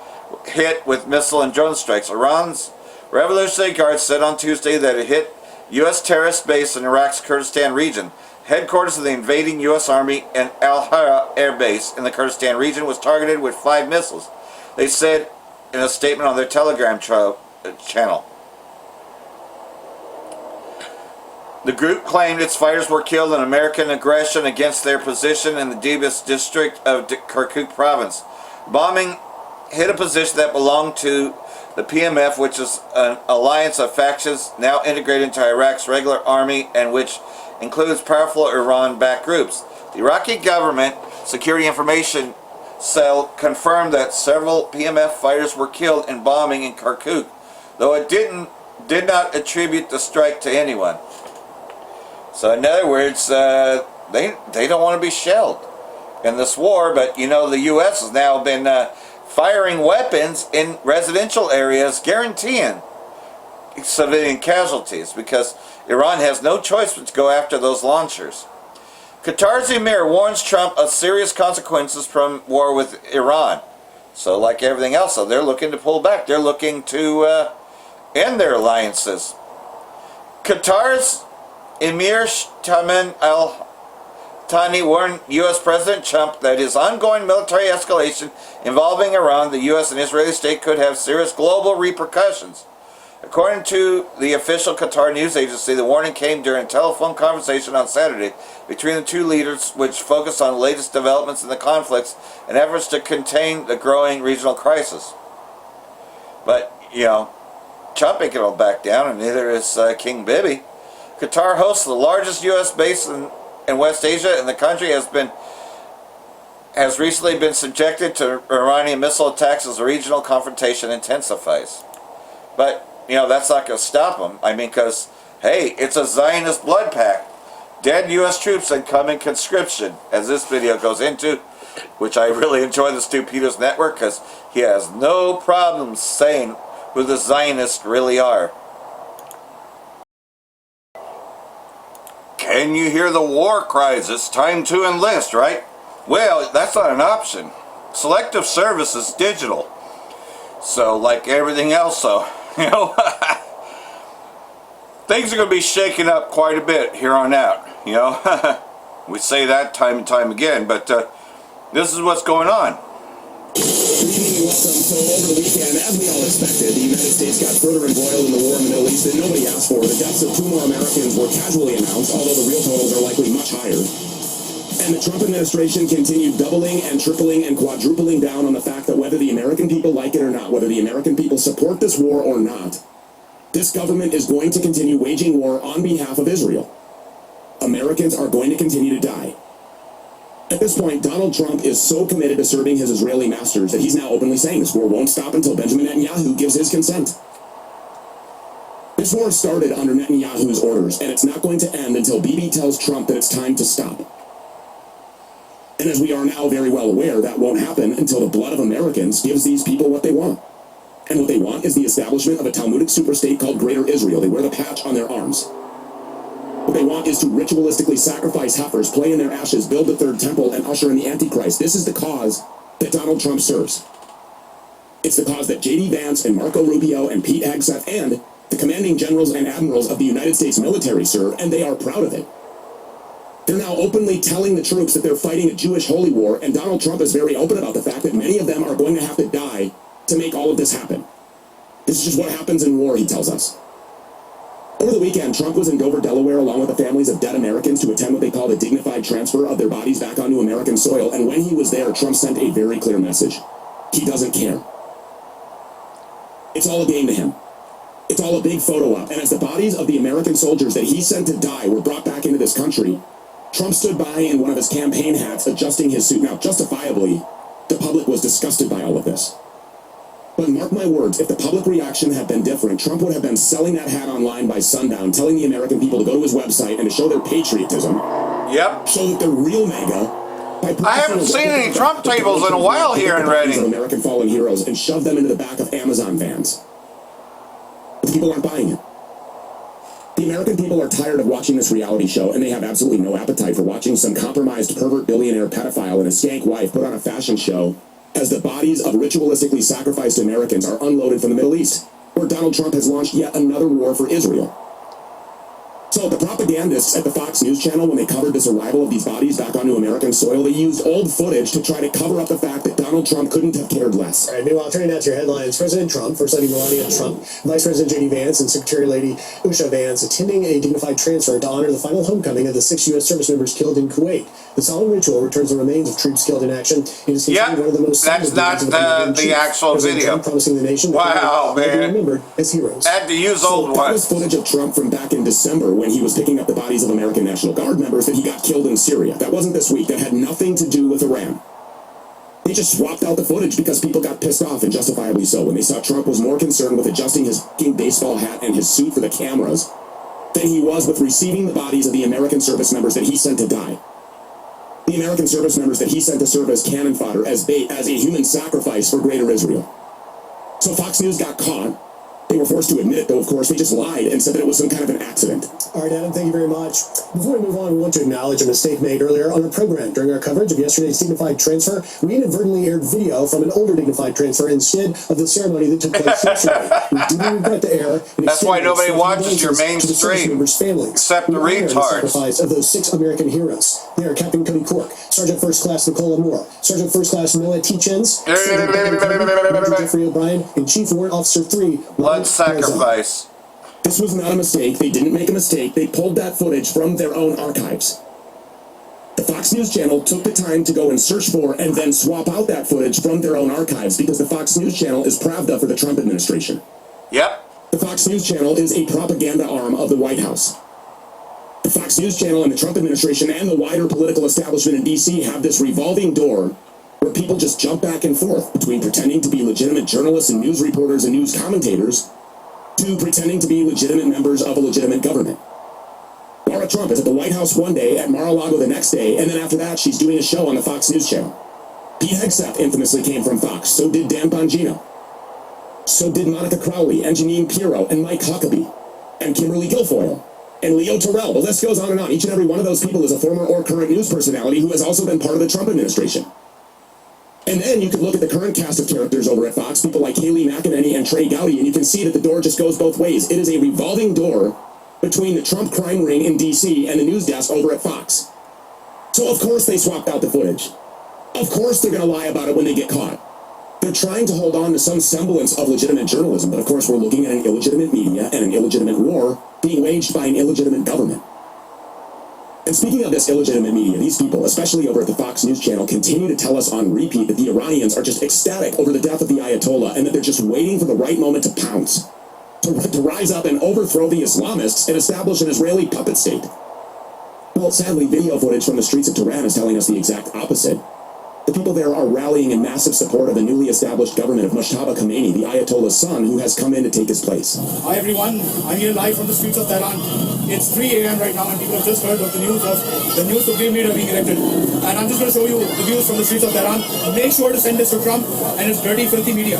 S1: hit with missile and drone strikes. Iran's Revolutionary Guard said on Tuesday that it hit U.S. terrorist base in Iraq's Kurdistan region. Headquarters of the invading U.S. Army and Al-Hara Air Base in the Kurdistan region was targeted with 5 missiles, they said in a statement on their Telegram channel. The group claimed its fighters were killed in American aggression against their position in the Dibis district of Kirkuk province. Bombing hit a position that belonged to the PMF, which is an alliance of factions now integrated into Iraq's regular army and which includes powerful Iran-backed groups. The Iraqi government security information cell confirmed that several PMF fighters were killed in bombing in Kirkuk, though it did not attribute the strike to anyone. So in other words, they don't want to be shelled in this war, but you know the U.S. has now been firing weapons in residential areas, guaranteeing civilian casualties, because Iran has no choice but to go after those launchers. Qatar's emir warns Trump of serious consequences from war with Iran. So like everything else, they're looking to pull back. They're looking to end their alliances. Qatar's Emir Tamim al-Thani warned U.S. President Trump that his ongoing military escalation involving Iran, the U.S. and Israeli state, could have serious global repercussions. According to the official Qatar news agency, the warning came during a telephone conversation on Saturday between the two leaders, which focused on the latest developments in the conflicts and efforts to contain the growing regional crisis. But, you know, Trump ain't going to back down, and neither is King Bibi. Qatar hosts the largest U.S. base in West Asia, and the country has recently been subjected to Iranian missile attacks as the regional confrontation intensifies. But, you know, that's not going to stop them. I mean, because, hey, it's a Zionist blood pact. Dead U.S. troops and coming conscription, as this video goes into, which I really enjoy the Stu Peters Network, because he has no problem saying who the Zionists really are. Can you hear the war cries? It's time to enlist, right? Well, that's not an option. Selective service is digital. So, like everything else, so, you know, things are going to be shaken up quite a bit here on out, you know. We say that time and time again, but this is what's going on.
S10: Welcome. So over the weekend, as we all expected, the United States got further embroiled in the war in the Middle East that nobody asked for. The deaths of 2 more Americans were casually announced, although the real totals are likely much higher. And the Trump administration continued doubling and tripling and quadrupling down on the fact that whether the American people like it or not, whether the American people support this war or not, this government is going to continue waging war on behalf of Israel. Americans are going to continue to die. At this point, Donald Trump is so committed to serving his Israeli masters that he's now openly saying this war won't stop until Benjamin Netanyahu gives his consent. This war started under Netanyahu's orders, and it's not going to end until Bibi tells Trump that it's time to stop. And as we are now very well aware, that won't happen until the blood of Americans gives these people what they want. And what they want is the establishment of a Talmudic superstate called Greater Israel. They wear the patch on their arms. What they want is to ritualistically sacrifice heifers, play in their ashes, build the third temple, and usher in the Antichrist. This is the cause that Donald Trump serves. It's the cause that J.D. Vance and Marco Rubio and Pete Hegseth and the commanding generals and admirals of the United States military serve, and they are proud of it. They're now openly telling the troops that they're fighting a Jewish holy war, and Donald Trump is very open about the fact that many of them are going to have to die to make all of this happen. This is just what happens in war, he tells us. Over the weekend, Trump was in Dover, Delaware, along with the families of dead Americans to attend what they called a dignified transfer of their bodies back onto American soil, and when he was there, Trump sent a very clear message. He doesn't care. It's all a game to him. It's all a big photo op. And as the bodies of the American soldiers that he sent to die were brought back into this country, Trump stood by in one of his campaign hats, adjusting his suit. Now, justifiably, the public was disgusted by all of this. But mark my words, if the public reaction had been different, Trump would have been selling that hat online by sundown, telling the American people to go to his website and to show their patriotism.
S1: Yep.
S10: Show that they're real MAGA.
S1: I haven't seen any Trump tables in a while here in Reading.
S10: American fallen heroes and shove them into the back of Amazon vans. But people aren't buying it. The American people are tired of watching this reality show, and they have absolutely no appetite for watching some compromised pervert billionaire pedophile and his skank wife put on a fashion show as the bodies of ritualistically sacrificed Americans are unloaded from the Middle East, where Donald Trump has launched yet another war for Israel. So the propagandists at the Fox News channel, when they covered this arrival of these bodies back onto American soil, they used old footage to try to cover up the fact that Donald Trump couldn't have cared less.
S5: All right, meanwhile, turning now to your headlines, President Trump, First Lady Melania Trump, Vice President J.D. Vance, and Secretary Lady Usha Vance attending a dignified transfer to honor the final homecoming of the 6 U.S. service members killed in Kuwait. The solemn ritual returns the remains of troops killed in action. It is considered one of the most
S1: that's not the actual
S5: President
S1: video.
S5: Trump promising the nation
S1: Wow,
S5: that they will
S1: man.
S5: be remembered as heroes.
S1: Had to use old
S10: That was
S1: ones.
S10: footage of Trump from back in December when he was picking up the bodies of American National Guard members that he got killed in Syria. That wasn't this week. That had nothing to do with Iran. They just swapped out the footage because people got pissed off, and justifiably so, when they saw Trump was more concerned with adjusting his fucking baseball hat and his suit for the cameras than he was with receiving the bodies of the American service members that he sent to die. The American service members that he sent to serve as cannon fodder, as bait, as a human sacrifice for greater Israel. So Fox News got caught. They were forced to admit it, though, of course. They just lied and said that it was some kind of an accident.
S5: All right, Adam, thank you very much. Before we move on, we want to acknowledge a mistake made earlier on our program. During our coverage of yesterday's dignified transfer, we inadvertently aired video from an older dignified transfer instead of the ceremony that took place yesterday. We do regret the error.
S1: That's why nobody watches your mainstream, except the retards.
S5: Sacrifice of those 6 American heroes. They are Captain Cody Cork, Sergeant First Class Nicola Moore, Sergeant First Class Noah T. Chins, Major Jeffrey O'Brien, and Chief Warrant Officer 3,
S1: Blood sacrifice.
S10: This was not a mistake. They didn't make a mistake. They pulled that footage from their own archives. The Fox News channel took the time to go and search for and then swap out that footage from their own archives because the Fox News channel is Pravda for the Trump administration.
S1: Yep.
S10: The Fox News channel is a propaganda arm of the White House. The Fox News channel and the Trump administration and the wider political establishment in D.C. have this revolving door where people just jump back and forth between pretending to be legitimate journalists and news reporters and news commentators to pretending to be legitimate members of a legitimate government. Laura Trump is at the White House one day, at Mar-a-Lago the next day, and then after that she's doing a show on the Fox News channel. Pete Hegseth infamously came from Fox, so did Dan Bongino. So did Monica Crowley, and Janine Pirro, and Mike Huckabee, and Kimberly Guilfoyle, and Leo Terrell. The list goes on and on. Each and every one of those people is a former or current news personality who has also been part of the Trump administration. And then you could look at the current cast of characters over at Fox, people like Haley McEnany and Trey Gowdy, and you can see that the door just goes both ways. It is a revolving door between the Trump crime ring in D.C. and the news desk over at Fox. So of course they swapped out the footage. Of course they're going to lie about it when they get caught. They're trying to hold on to some semblance of legitimate journalism, but of course we're looking at an illegitimate media and an illegitimate war being waged by an illegitimate government. And speaking of this illegitimate media, these people, especially over at the Fox News channel, continue to tell us on repeat that the Iranians are just ecstatic over the death of the Ayatollah and that they're just waiting for the right moment to pounce, to rise up and overthrow the Islamists and establish an Israeli puppet state. Well, sadly, video footage from the streets of Tehran is telling us the exact opposite. The people there are rallying in massive support of the newly established government of Mujtaba Khomeini, the Ayatollah's son, who has come in to take his place.
S11: Hi everyone, I'm here live from the streets of Tehran. It's 3 a.m. right now and people have just heard of the news of the new Supreme Leader being elected. And I'm just going to show you the views from the streets of Tehran. Make sure to send this to Trump and his dirty, filthy media.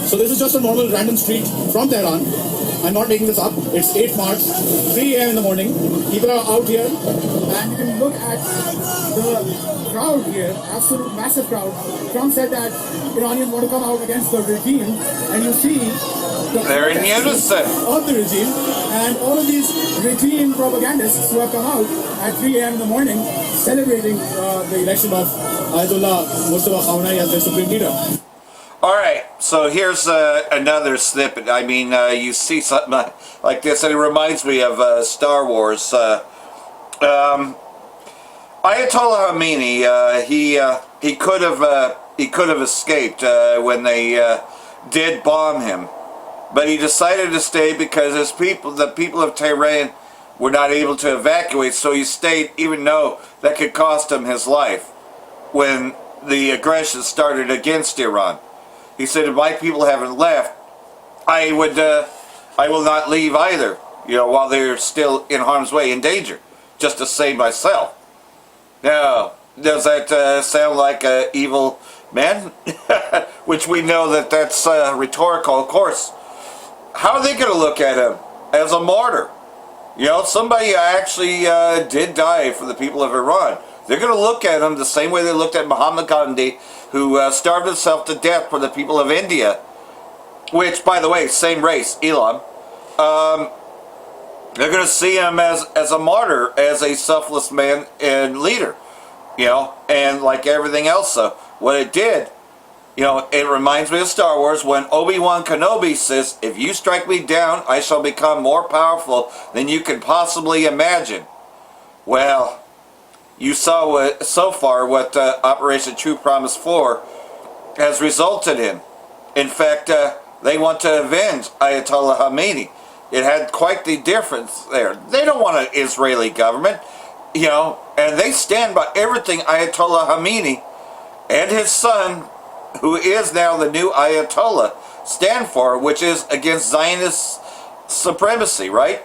S11: So this is just a normal random street from Tehran. I'm not making this up. It's 8 March, 3 a.m. in the morning. People are out here and you can look at the crowd here, absolute massive crowd. Trump said that Iranians want to come out against the regime, and you see
S1: they're in unison
S11: of the regime, and all of these regime propagandists who have come out at 3 a.m. in the morning celebrating the election of Ayatollah Mujtaba Khomeini as their supreme leader.
S1: All right, so here's another snippet. I mean, you see something like this, and it reminds me of Star Wars. Ayatollah Khomeini, he could have escaped when they did bomb him. but he decided to stay because the people of Tehran were not able to evacuate, so he stayed even though that could cost him his life when the aggression started against Iran. He said, if my people haven't left, I will not leave either, while they're still in harm's way, in danger, just to save myself. Now, does that sound like an evil man? Which we know that's rhetorical, of course. How are they going to look at him? As a martyr. Somebody actually did die for the people of Iran. They're going to look at him the same way they looked at Mahatma Gandhi, who starved himself to death for the people of India, which, by the way, same race, Elam. They're going to see him as a martyr, as a selfless man and leader, and like everything else, what it did, it reminds me of Star Wars when Obi-Wan Kenobi says, if you strike me down, I shall become more powerful than you can possibly imagine. Well, you saw so far what Operation True Promise 4 has resulted in. In fact, they want to avenge Ayatollah Khamenei. It had quite the difference there. They don't want an Israeli government, and they stand by everything Ayatollah Khamenei and his son, who is now the new Ayatollah, stand for, which is against Zionist supremacy, right?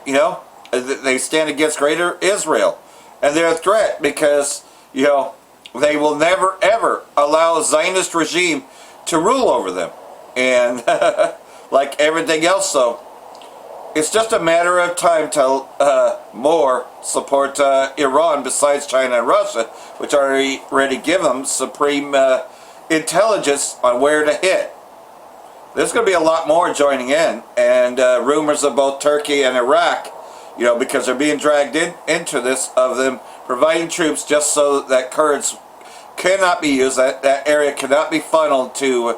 S1: They stand against Greater Israel. And they're a threat because, they will never, ever allow a Zionist regime to rule over them. And like everything else, it's just a matter of time till more support Iran besides China and Russia, which already give them supreme intelligence on where to hit. There's going to be a lot more joining in, and rumors of both Turkey and Iraq, because they're being dragged into this, of them providing troops just so that Kurds cannot be used, that area cannot be funneled to.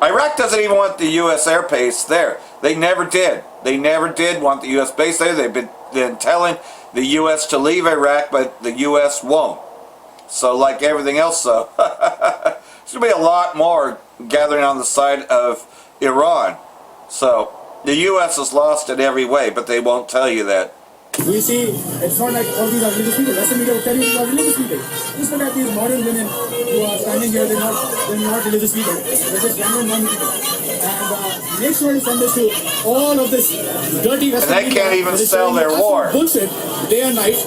S1: Iraq doesn't even want the U.S. air base there. They never did. They never did want the U.S. base there. They've been telling the U.S. to leave Iraq, but the U.S. won't. So like everything else, there's going to be a lot more gathering on the side of Iran. So the U.S. is lost in every way, but they won't tell you that.
S11: We see, it's not like all these are religious people. Western media will tell you these are religious people. Just look at these modern women who are standing here. They're not religious people. They're just random non people. And make sure to send this to all of this dirty Western media.
S1: And they can't even sell their war.
S11: Bullshit, day and night.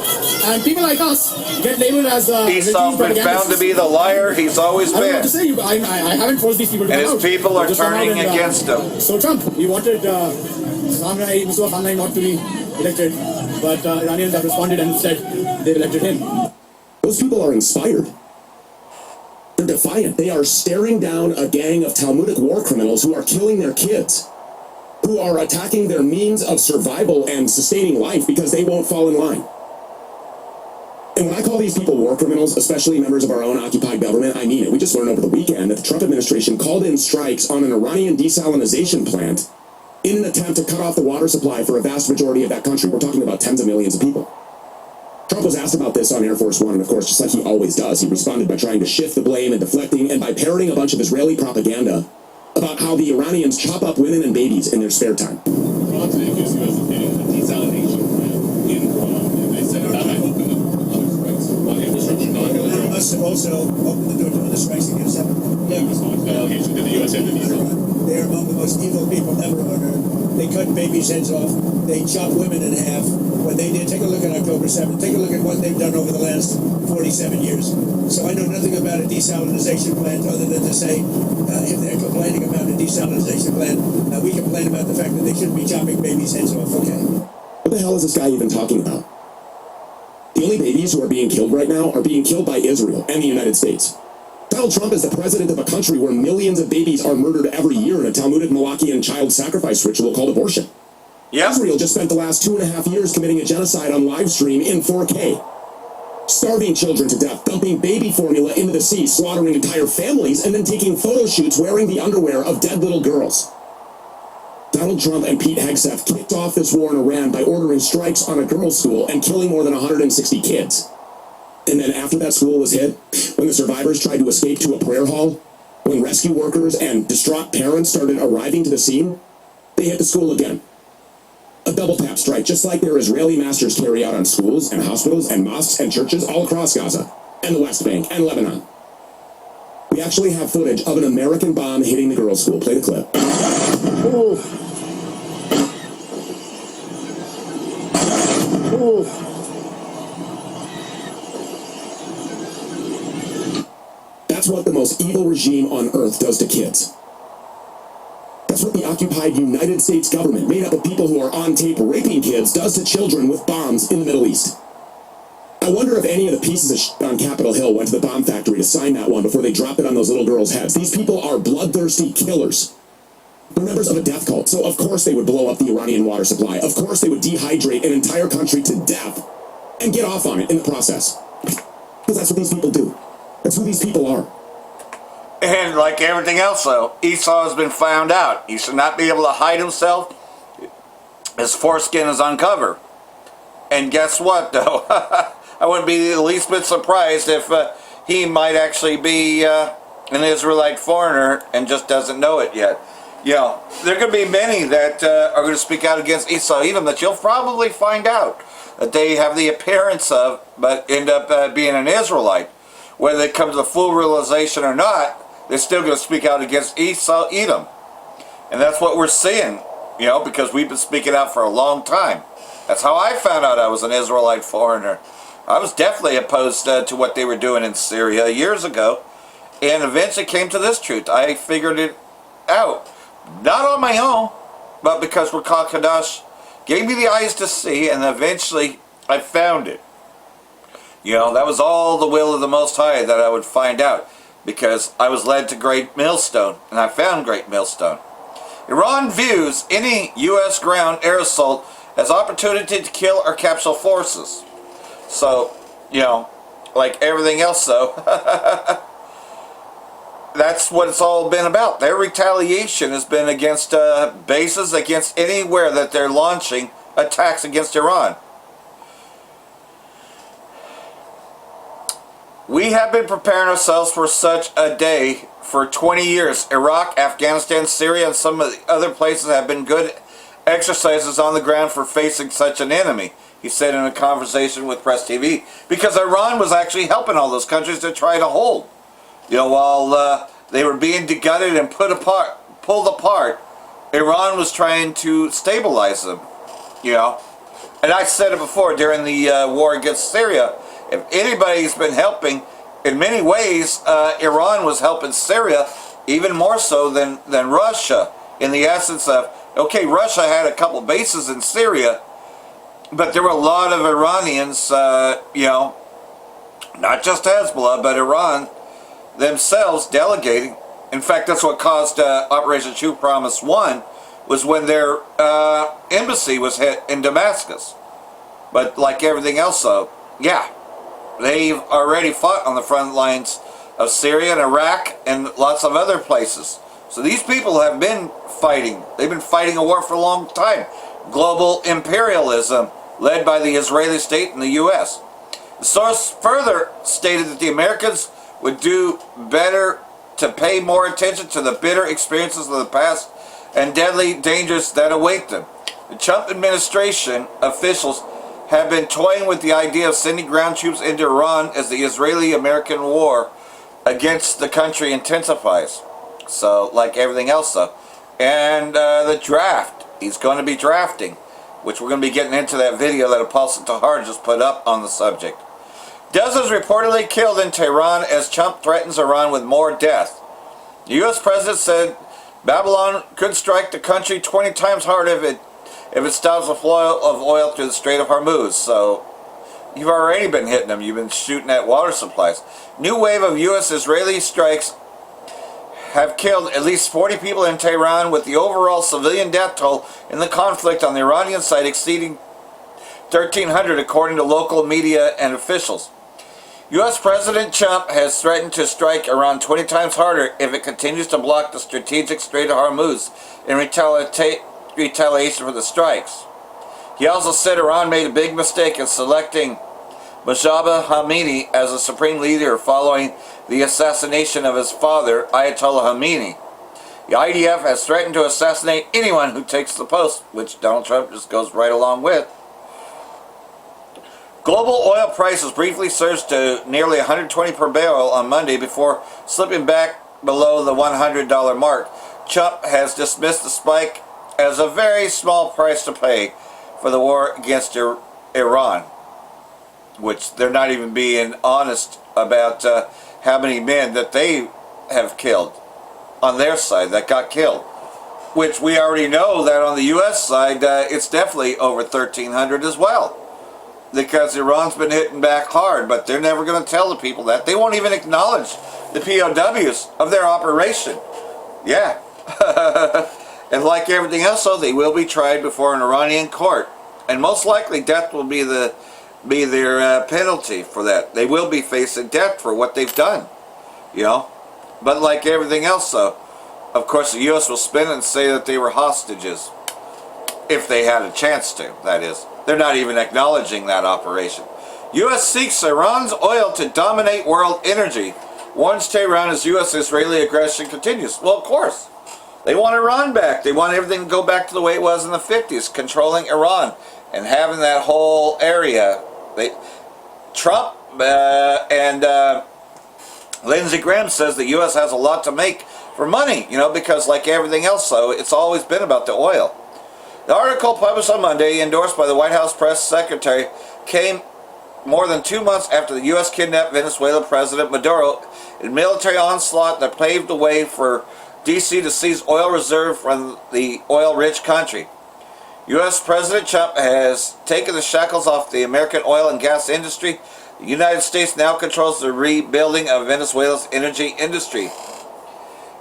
S11: And people like us get labeled as
S1: Esau's been found to be the liar he's always been.
S11: I don't know what to say. I haven't forced these people to
S1: and
S11: come
S1: his
S11: out.
S1: people are turning against him.
S11: So Trump, he wanted Mustafa Khanai not to be elected, but Iranians have responded and said they elected him.
S10: Those people are inspired. They're defiant. They are staring down a gang of Talmudic war criminals who are killing their kids, who are attacking their means of survival and sustaining life because they won't fall in line. And when I call these people war criminals, especially members of our own occupied government, I mean it. We just learned over the weekend that the Trump administration called in strikes on an Iranian desalinization plant in an attempt to cut off the water supply for a vast majority of that country. We're talking about tens of millions of people. Trump was asked about this on Air Force One, and of course, just like he always does, he responded by trying to shift the blame and deflecting, and by parroting a bunch of Israeli propaganda about how the Iranians chop up women and babies in their spare time.
S12: Must have also opened the door to other strikes against them. Yeah, they're among the most evil people ever on earth. They cut babies' heads off. They chop women in half. What they did, take a look at October 7th. Take a look at what they've done over the last 47 years. So I know nothing about a desalinization plant other than to say, if they're complaining about a desalinization plant, we complain about the fact that they shouldn't be chopping babies' heads off. Okay.
S10: What the hell is this guy even talking about? The only babies who are being killed right now are being killed by Israel and the United States. Donald Trump is the president of a country where millions of babies are murdered every year in a Talmudic Malachian child sacrifice ritual called abortion.
S1: Yep.
S10: Israel just spent the last 2.5 years committing a genocide on live stream in 4K. Starving children to death, dumping baby formula into the sea, slaughtering entire families, and then taking photo shoots wearing the underwear of dead little girls. Donald Trump and Pete Hegseth kicked off this war in Iran by ordering strikes on a girls' school and killing more than 160 kids. And then after that school was hit, when the survivors tried to escape to a prayer hall, when rescue workers and distraught parents started arriving to the scene, They hit the school again. A double tap strike, just like their Israeli masters carry out on schools and hospitals and mosques and churches all across Gaza and the West Bank and Lebanon. We actually have footage of an American bomb hitting the girls' school. Play the clip.
S3: Ooh. Ooh.
S10: That's what the most evil regime on earth does to kids. That's what the occupied United States government, made up of people who are on tape raping kids, does to children with bombs in the Middle East. I wonder if any of the pieces of shit on Capitol Hill went to the bomb factory to sign that one before they dropped it on those little girls' heads. These people are bloodthirsty killers. They're members of a death cult, so of course they would blow up the Iranian water supply. Of course they would dehydrate an entire country to death and get off on it in the process. Because that's what these people do. That's who these people are.
S1: And like everything else, though, Esau has been found out. He should not be able to hide himself. His foreskin is uncovered. And guess what, though? I wouldn't be the least bit surprised if he might actually be an Israelite foreigner and just doesn't know it yet. You know, there are going to be many that are going to speak out against Esau Edom that you'll probably find out that they have the appearance of, but end up being an Israelite. Whether they come to the full realization or not, they're still going to speak out against Esau Edom. And that's what we're seeing, you know, because we've been speaking out for a long time. That's how I found out I was an Israelite foreigner. I was definitely opposed to what they were doing in Syria years ago, and eventually came to this truth. I figured it out. Not on my own, but because Rakah Kadash gave me the eyes to see, and eventually I found it. You know, that was all the will of the Most High that I would find out, because I was led to Great Millstone, and I found Great Millstone. Iran views any U.S. ground air assault as opportunity to kill or capture forces. So, you know, like everything else, though, that's what it's all been about. Their retaliation has been against bases, against anywhere that they're launching attacks against Iran. We have been preparing ourselves for such a day for 20 years. Iraq, Afghanistan, Syria, and some of the other places have been good exercises on the ground for facing such an enemy, he said in a conversation with Press TV, because Iran was actually helping all those countries to try to hold. You know, while they were being gutted and pulled apart, Iran was trying to stabilize them, you know. And I said it before, during the war against Syria, if anybody's been helping, in many ways, Iran was helping Syria even more so than Russia, in the essence of, okay, Russia had a couple bases in Syria, but there were a lot of Iranians, you know, not just Hezbollah, but Iran themselves delegating. In fact, that's what caused Operation True Promise 1, was when their embassy was hit in Damascus. But like everything else, though, yeah, they've already fought on the front lines of Syria and Iraq and lots of other places. So these people have been fighting. They've been fighting a war for a long time. Global imperialism led by the Israeli state and the U.S. The source further stated that the Americans would do better to pay more attention to the bitter experiences of the past and deadly dangers that await them. The Trump administration officials have been toying with the idea of sending ground troops into Iran as the Israeli-American war against the country intensifies. So, like everything else, though. And the draft. He's going to be drafting, which we're going to be getting into that video that Apostle Tahar just put up on the subject. Dozens reportedly killed in Tehran as Trump threatens Iran with more death. The U.S. president said Babylon could strike the country 20 times harder if it stops the flow of oil through the Strait of Hormuz. So you've already been hitting them. You've been shooting at water supplies. New wave of U.S.-Israeli strikes have killed at least 40 people in Tehran, with the overall civilian death toll in the conflict on the Iranian side exceeding 1,300, according to local media and officials. U.S. President Trump has threatened to strike Iran 20 times harder if it continues to block the strategic Strait of Hormuz in retaliation for the strikes. He also said Iran made a big mistake in selecting Mojtaba Khamenei as a supreme leader following the assassination of his father, Ayatollah Khamenei. The IDF has threatened to assassinate anyone who takes the post, which Donald Trump just goes right along with. Global oil prices briefly surged to nearly $120 per barrel on Monday before slipping back below the $100 mark. Trump has dismissed the spike as a very small price to pay for the war against Iran, which they're not even being honest about how many men that they have killed on their side that got killed, which we already know that on the U.S. side it's definitely over 1,300 as well, because Iran's been hitting back hard, but they're never going to tell the people that. They won't even acknowledge the POWs of their operation. Yeah. And like everything else, though, they will be tried before an Iranian court, and most likely death will be their penalty for that. They will be facing death for what they've done, you know. But like everything else, though, of course, the U.S. will spin and say that they were hostages, if they had a chance to, that is. They're not even acknowledging that operation. U.S. seeks Iran's oil to dominate world energy, warns Tehran as U.S.-Israeli aggression continues. Well, of course. They want Iran back. They want everything to go back to the way it was in the 50s, controlling Iran and having that whole area. Trump and Lindsey Graham says the U.S. has a lot to make for money, you know, because like everything else, though, it's always been about the oil. The article published on Monday, endorsed by the White House press secretary, came more than 2 months after the U.S. kidnapped Venezuela President Maduro in military onslaught that paved the way for D.C. to seize oil reserve from the oil-rich country. U.S. President Trump has taken the shackles off the American oil and gas industry. The United States now controls the rebuilding of Venezuela's energy industry.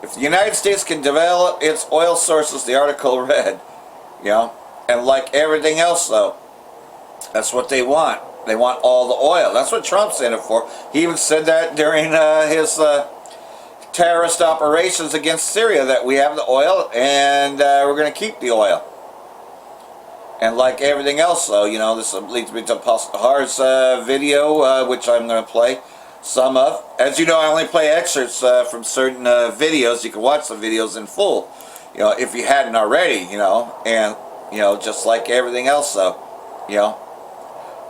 S1: If the United States can develop its oil sources, the article read, you know, and like everything else, though, that's what they want. They want all the oil. That's what Trump's in it for. He even said that during his terrorist operations against Syria, that we have the oil and we're going to keep the oil. And like everything else, though, you know, this leads me to Apostle Har's video, which I'm going to play some of. As you know, I only play excerpts from certain videos. You can watch the videos in full, you know, if you hadn't already, you know. And, you know, just like everything else, though, you know,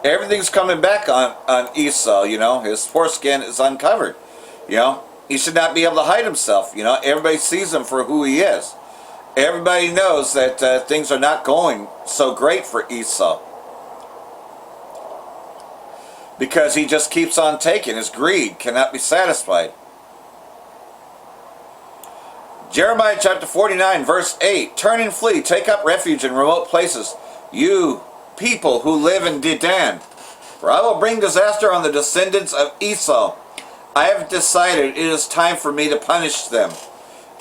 S1: everything's coming back on Esau, you know. His foreskin is uncovered, you know. He should not be able to hide himself, you know. Everybody sees him for who he is. Everybody knows that things are not going so great for Esau, because he just keeps on taking. His greed cannot be satisfied. Jeremiah chapter 49, verse 8. Turn and flee, take up refuge in remote places, you people who live in Dedan. For I will bring disaster on the descendants of Esau. I have decided it is time for me to punish them.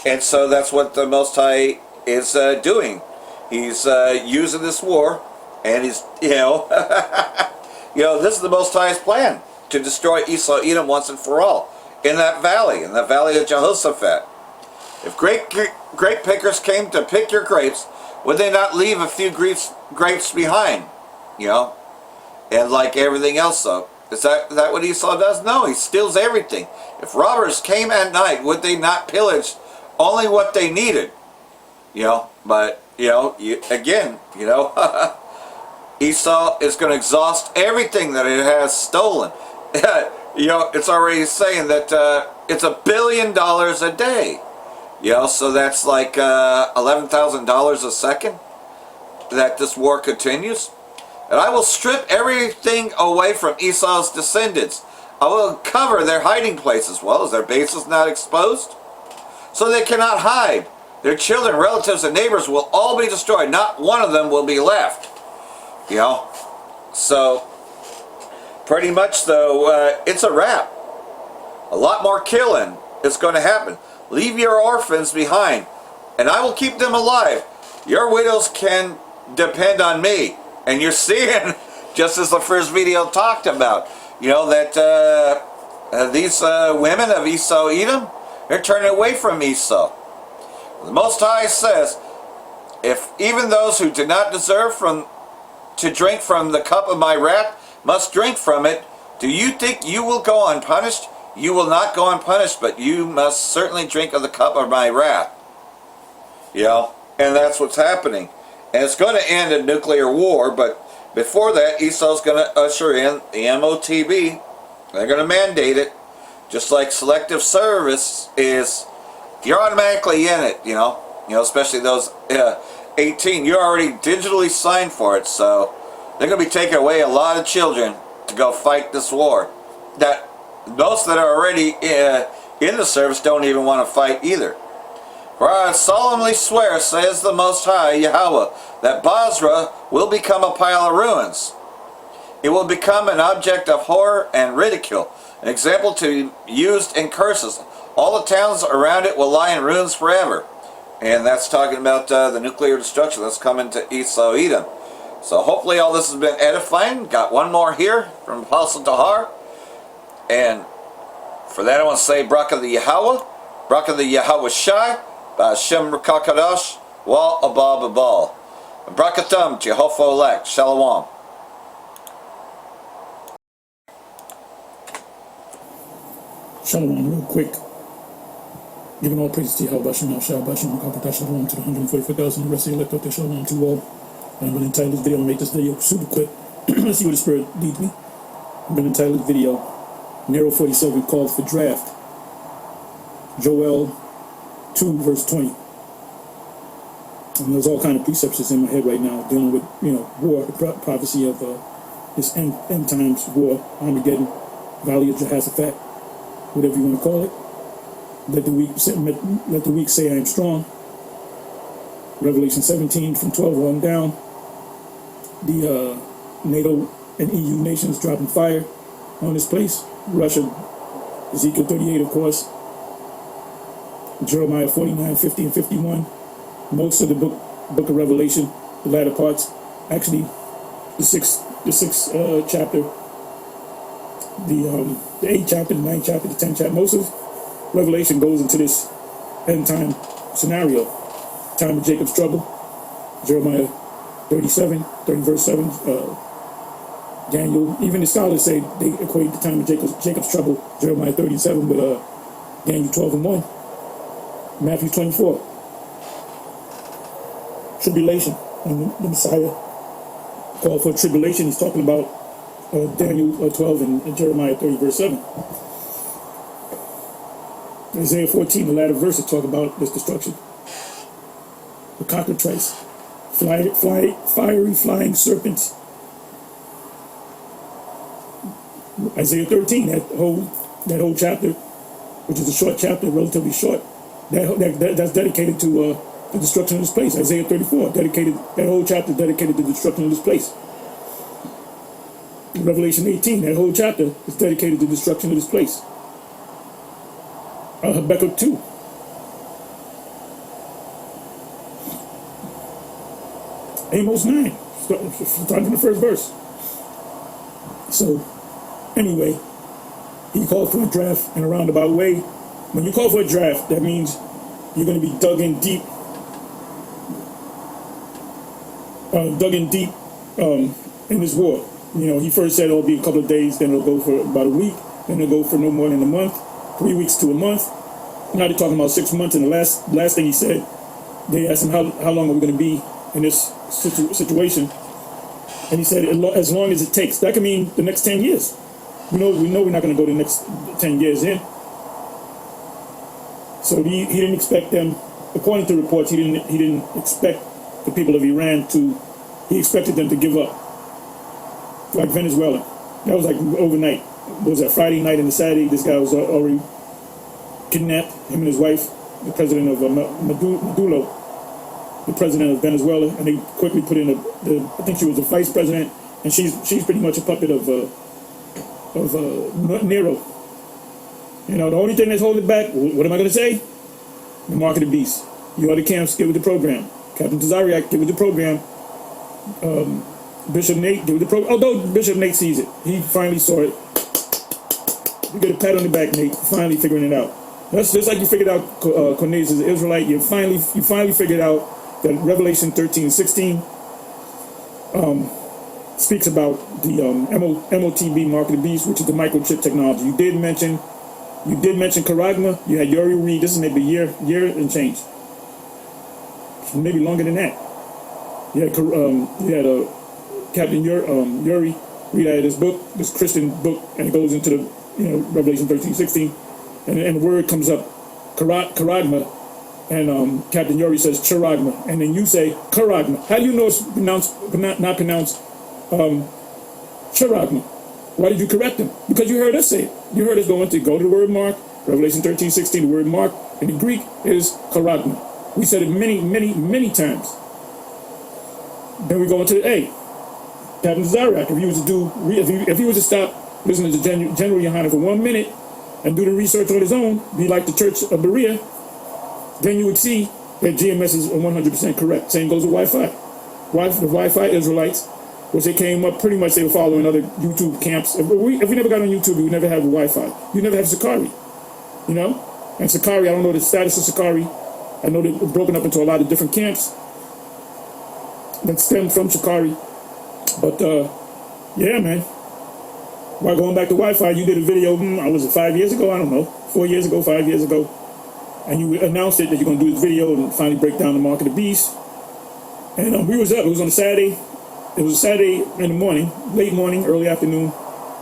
S1: And so that's what the Most High is doing. He's using this war, and he's, you know, you know, this is the Most High's plan, to destroy Esau, Edom once and for all, in the valley of Jehoshaphat. If grape pickers came to pick your grapes, would they not leave a few grapes behind? You know, and like everything else, though, is that what Esau does? No, he steals everything. If robbers came at night, would they not pillage only what they needed? You know, but, you know, again, you know, Esau is going to exhaust everything that it has stolen. You know, it's already saying that it's $1 billion a day. You know, so that's like $11,000 a second that this war continues. And I will strip everything away from Esau's descendants. I will cover their hiding places. Well, is their bases not exposed? So they cannot hide. Their children, relatives, and neighbors will all be destroyed. Not one of them will be left. You know? So, pretty much, though, it's a wrap. A lot more killing is going to happen. Leave your orphans behind, and I will keep them alive. Your widows can depend on me. And you're seeing, just as the first video talked about, you know, that these women of Esau, Edom, they're turning away from Esau. The Most High says, if even those who do not deserve to drink from the cup of my wrath must drink from it, do you think you will go unpunished? You will not go unpunished, but you must certainly drink of the cup of my wrath. You know, and that's what's happening. And it's going to end in nuclear war, but before that, Esau's going to usher in the MOTB. They're going to mandate it, just like selective service is. You're automatically in it, you know, especially those 18. You're already digitally signed for it, so they're going to be taking away a lot of children to go fight this war. That those that are already in the service don't even want to fight either. For I solemnly swear, says the Most High Yahweh, that Basra will become a pile of ruins. It will become an object of horror and ridicule, an example to be used in curses. All the towns around it will lie in ruins forever. And that's talking about the nuclear destruction that's coming to Esau Edom. So hopefully all this has been edifying. Got one more here from Apostle Tahar. And for that I want to say Bracha the Yahweh, Bracha the Yahweh Shai, Ba'Shem Rakakadosh, Wa Abba Babal. Brakatam, Jehovah Olek, Shalom.
S11: Shalom, real quick. Giving all praise to Yahweh, Shalom, Shalom, Shalom, to the 144,000, the rest of the elect out there, Shalom to all. I'm going to entitle this video, make this video super quick. Let's see where the Spirit leads me. I'm going to entitle this video, Nero 47 calls for draft. Joel 2, verse 20. And there's all kind of precepts that's in my head right now, dealing with, war, the prophecy of this end times war, Armageddon, Valley of Jehoshaphat, whatever you want to call it. Let the weak say I am strong. Revelation 17 from 12 on down. The NATO and EU nations dropping fire on this place. Russia, Ezekiel 38, of course. Jeremiah 49, 50, and 51. Most of the book of Revelation, the latter parts. Actually, the sixth chapter, the 8th chapter, the 9th chapter, the 10th chapter. Most of Revelation goes into this end time scenario. Time of Jacob's trouble. Jeremiah 37, 30 verse 7. Daniel, even the scholars say they equate the time of Jacob's trouble, Jeremiah 37, with Daniel 12 and 1. Matthew 24. Tribulation. And the Messiah called for tribulation. He's talking about Daniel 12 and Jeremiah 30 verse 7. Isaiah 14, the latter verse, talk about this destruction. The cockatrice, fiery flying serpents. Isaiah 13, that whole chapter, which is a short chapter, relatively short, that's dedicated to the destruction of this place. Isaiah 34, that whole chapter dedicated to the destruction of this place. Revelation 18, that whole chapter is dedicated to the destruction of this place. Habakkuk 2. Amos 9, starting in the first verse. So, anyway, he called for a draft in a roundabout way. When you call for a draft, that means you're going to be dug in deep in this war. He first said it'll be a couple of days, then it'll go for about a week, then it'll go for no more than a month, 3 weeks to a month. Now they're talking about 6 months, and the last thing he said, they asked him how long are we going to be in this situation, and he said as long as it takes. That could mean the next 10 years. We know we're not going to go the next 10 years in. So he didn't expect them. According to reports, he didn't expect the people of Iran to. He expected them to give up, like Venezuela. That was like overnight. It was that Friday night and the Saturday. This guy was already kidnapped. Him and his wife, the president of Maduro, the president of Venezuela, and they quickly put in I think she was the vice president, and she's pretty much a puppet of Nero. The only thing that's holding it back, what am I going to say? The mark of the beast. You other camps, get with the program. Captain Tazariak, get with the program. Bishop Nate, get with the program. Although Bishop Nate sees it. He finally saw it. You get a pat on the back, Nate, finally figuring it out. That's just like you figured out Cornelius is an Israelite. You finally figured out that Revelation 13:16 speaks about the MOTB, mark of the beast, which is the microchip technology. You did mention Karagma. You had Yuri Reed. This is maybe a year and change. maybe longer than that. You had Captain Yuri read out of this book, this Christian book, and it goes into the Revelation 13:16, and the word comes up, charagma, and Captain Yuri says charagma, and then you say charagma. How do you know it's not pronounced charagma? Why did you correct him? Because you heard us say it. You heard us go to the word mark, Revelation 13:16. The word mark in the Greek is charagma. We said it many, many, many times. Then we go into the A. Captain Zarak, if he was to stop listening to General Yohana for 1 minute and do the research on his own, be like the Church of Berea, then you would see that GMS is 100% correct. Same goes with Wi-Fi. The Wi-Fi Israelites, which they came up, pretty much they were following other YouTube camps. If we never got on YouTube, we would never have Wi-Fi. You never have Sakari, And Sakari, I don't know the status of Sakari. I know they're broken up into a lot of different camps that stem from Sakari. But, yeah, man. While going back to Wi-Fi, you did a video, was it 5 years ago? I don't know. 4 years ago, 5 years ago. And you announced it that you're going to do this video and finally break down the mark of the beast. And we was up. It was on a Saturday. It was a Saturday in the morning, late morning, early afternoon.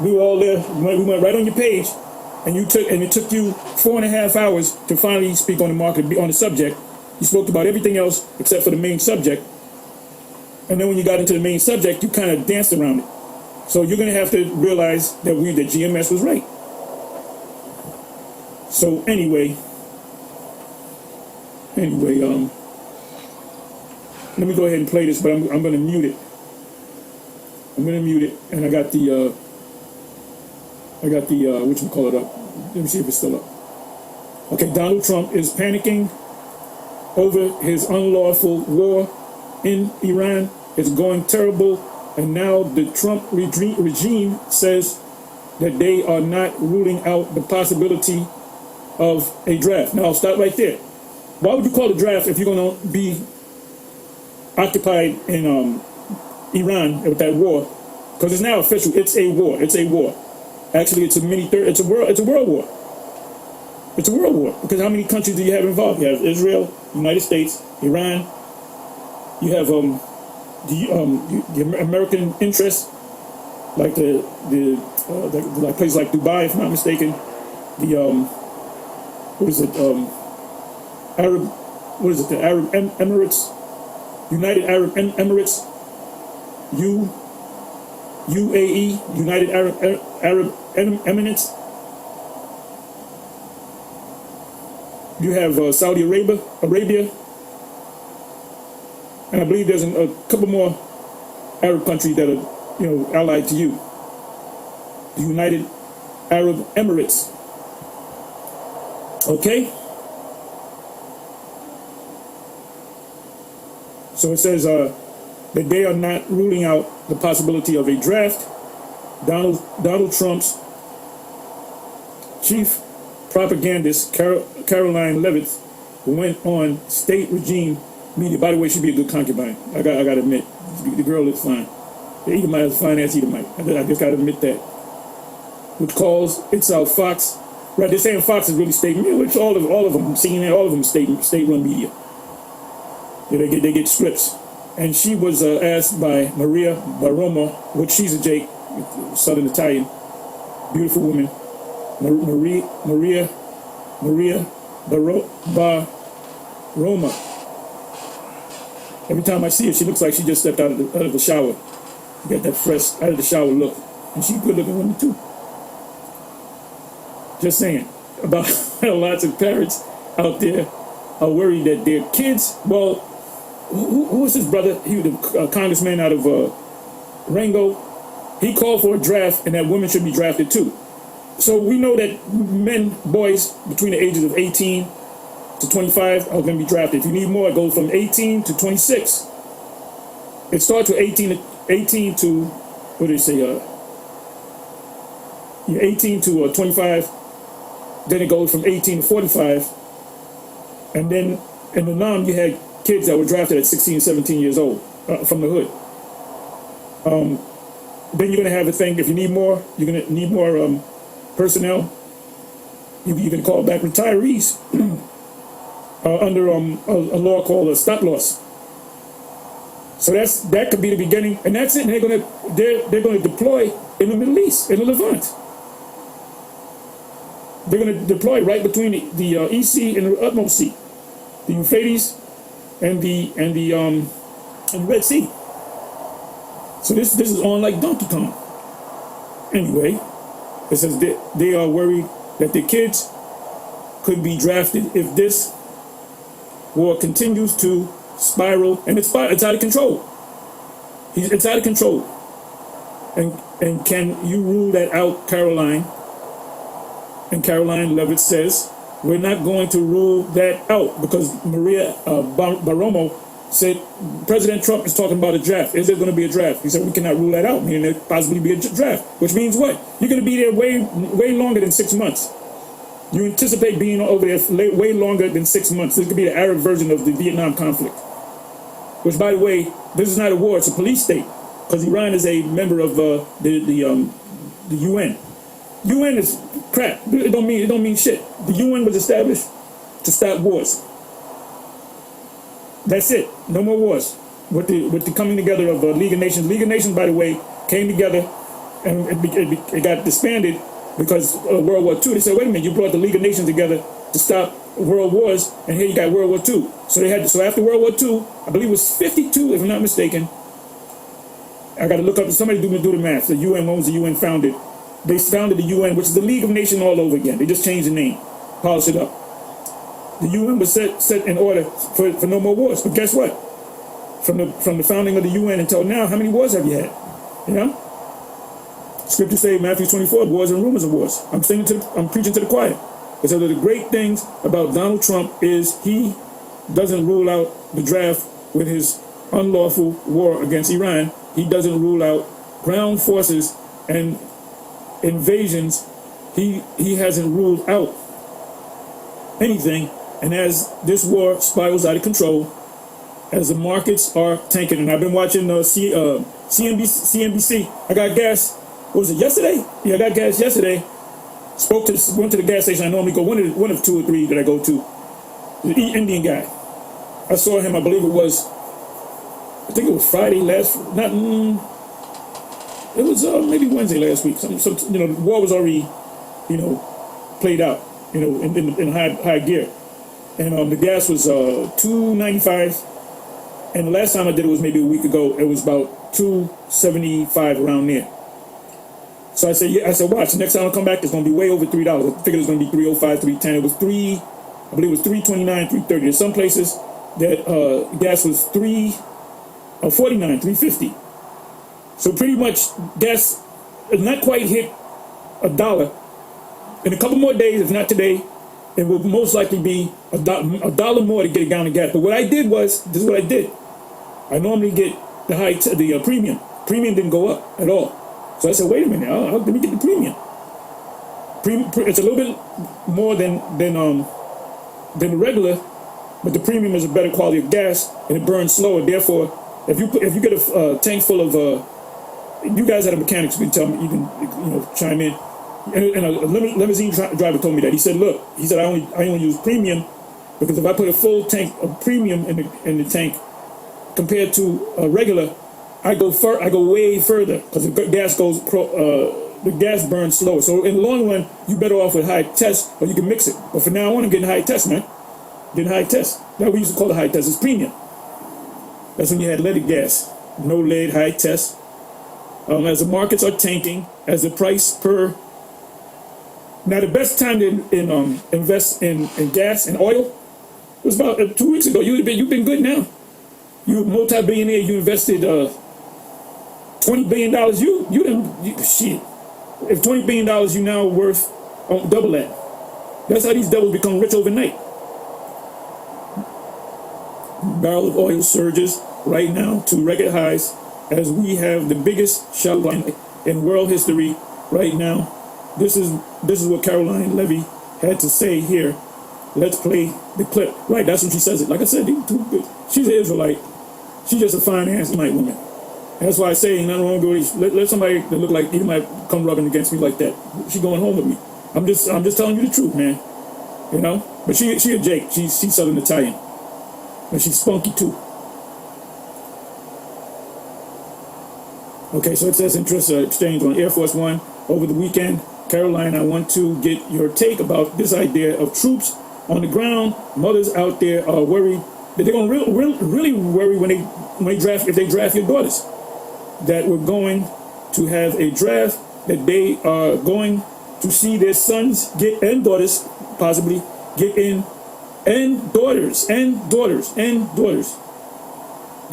S11: We were all there. We went right on your page. And it took you 4.5 hours to finally speak on the mark on the subject. You spoke about everything else except for the main subject. And then when you got into the main subject, you kind of danced around it. So you're going to have to realize that GMS was right. So anyway, let me go ahead and play this, but I'm going to mute it. And I got the whatchamacallit up. Let me see if it's still up. Okay, Donald Trump is panicking over his unlawful war in Iran. It's going terrible, and now the Trump regime says that they are not ruling out the possibility of a draft. Now, I'll stop right there. Why would you call it a draft if you're going to be occupied in Iran with that war? Because it's now official. It's a war. Actually, it's a world war. It's a world war. Because how many countries do you have involved? You have Israel, United States, Iran. You have the American interests, like like places like Dubai, if I'm not mistaken. The the Arab Emirates, United Arab Emirates, UAE, United Arab Emirates. You have Saudi Arabia, and I believe there's a couple more Arab countries that are, allied to you. The United Arab Emirates. Okay? So it says that they are not ruling out the possibility of a draft. Donald Trump's chief propagandist, Caroline Levitt, went on state regime media. By the way, she'd be a good concubine. I got to admit, the girl looks fine. The Edomite is fine as Edomite. I just got to admit that. Which calls itself Fox. Right, they're saying Fox is really state media, which all of them, CNN, all of them state-run media. Yeah, they get scripts. And she was asked by Maria Baroma, which she's a Jake, Southern Italian, beautiful woman. Maria Baroma. Every time I see her, she looks like she just stepped out of the shower. You got that fresh, out of the shower look. And she's a good-looking woman, too. Just saying. About lots of parents out there are worried that their kids, well, who was his brother? He was a congressman out of Rango. He called for a draft and that women should be drafted too. So we know that boys between the ages of 18 to 25 are going to be drafted. If you need more, it goes from 18 to 26. It starts with 18 to what do they say? 18 to 25. Then it goes from 18 to 45. And then in the NAM, you had kids that were drafted at 16, 17 years old from the hood. Then you're going to have a thing, if you need more, you're going to need more personnel. You're going to call back retirees. under a law called a stop loss. So that could be the beginning, and that's it. And they're gonna deploy in the Middle East, in the Levant. They're gonna deploy right between the EC and the utmost sea, the Euphrates and the Red Sea. So this is on like Donkey Kong. Anyway, it says they are worried that their kids could be drafted if this war continues to spiral, and it's out of control. It's out of control. And can you rule that out, Caroline? And Caroline Levitt says, we're not going to rule that out because Maria Barromo said President Trump is talking about a draft. Is there going to be a draft? He said we cannot rule that out, meaning there possibly be a draft, which means what? You're going to be there way longer than 6 months. You anticipate being over there way longer than 6 months. This could be the Arab version of the Vietnam conflict. Which, by the way, this is not a war; it's a police state, because Iran is a member of the UN. UN is crap. It don't mean shit. The UN was established to stop wars. That's it. No more wars. With the coming together of League of Nations. League of Nations, by the way, came together and it got disbanded because of World War II. They said, wait a minute, you brought the League of Nations together to stop world wars, and here you got World War II. So after World War II, I believe it was 52, if I'm not mistaken. I got to look up. Somebody do the math. The UN, when was the UN founded? They founded the UN, which is the League of Nations all over again. They just changed the name, polished it up. The UN was set in order for no more wars. But guess what? From the founding of the UN until now, how many wars have you had? You know? Scripture say Matthew 24, wars and rumors of wars. I'm preaching to the choir. Because one of the great things about Donald Trump is he doesn't rule out the draft with his unlawful war against Iran. He doesn't rule out ground forces and invasions. He hasn't ruled out anything. And as this war spirals out of control, as the markets are tanking, and I've been watching CNBC. I got gas. What was it, yesterday? Yeah, I got gas yesterday. Went to the gas station. I normally go one of two or three that I go to. The Indian guy. I saw him. I believe it was. I think it was Friday last. It was maybe Wednesday last week. The war was already, played out. In high gear, and the gas was $2.95. And the last time I did it was maybe a week ago. It was about $2.75 around there. So I said, watch, the next time I come back, it's going to be way over $3. I figured it was going to be $3.05, $3.10. It was I believe it was $3.29, $3.30. There's some places that gas was $3.49, $3.50. So pretty much gas has not quite hit $1. In a couple more days, if not today, it will most likely be $1 more to get a gallon of gas. But what I did was, this is what I did. I normally get the premium. Premium didn't go up at all. So I said, wait a minute, let me get the premium. It's a little bit more than the regular, but the premium is a better quality of gas and it burns slower. Therefore, if you get a tank full of, you guys that are mechanics, you can tell me, you can chime in. And a limousine driver told me that. He said, look, I only use premium because if I put a full tank of premium in the tank compared to a regular, I go way further because the gas burns slower. So in the long run, you better off with high test, or you can mix it. But for now on, I'm getting high test, man. Getting high test. That we used to call it high test. It's premium. That's when you had leaded gas, no lead, high test. As the markets are tanking, as the price per. Now the best time to invest in gas and oil was about 2 weeks ago. You've been good now. You're a multi-billionaire. You invested $20 billion. Shit. If $20 billion, you now worth double that. That's how these devils become rich overnight. Barrel of oil surges right now to record highs as we have the biggest shock in world history right now. This is what Caroline Levy had to say here. Let's play the clip. Right, that's when she says it. Like I said, she's an Israelite. She's just a fine ass white woman. That's why I say nothing wrong with it. Let somebody that look like you might come rubbing against me like that. She going home with me. I'm just telling you the truth, man. you know. But she a Jake. She's Southern Italian, and she's spunky too. Okay, so it says interest exchange on Air Force One over the weekend. Caroline, I want to get your take about this idea of troops on the ground. Mothers out there are worried that they're going to really worry when they draft, if they draft your daughters, that we're going to have a draft that they are going to see their sons get, and daughters possibly get in, and daughters get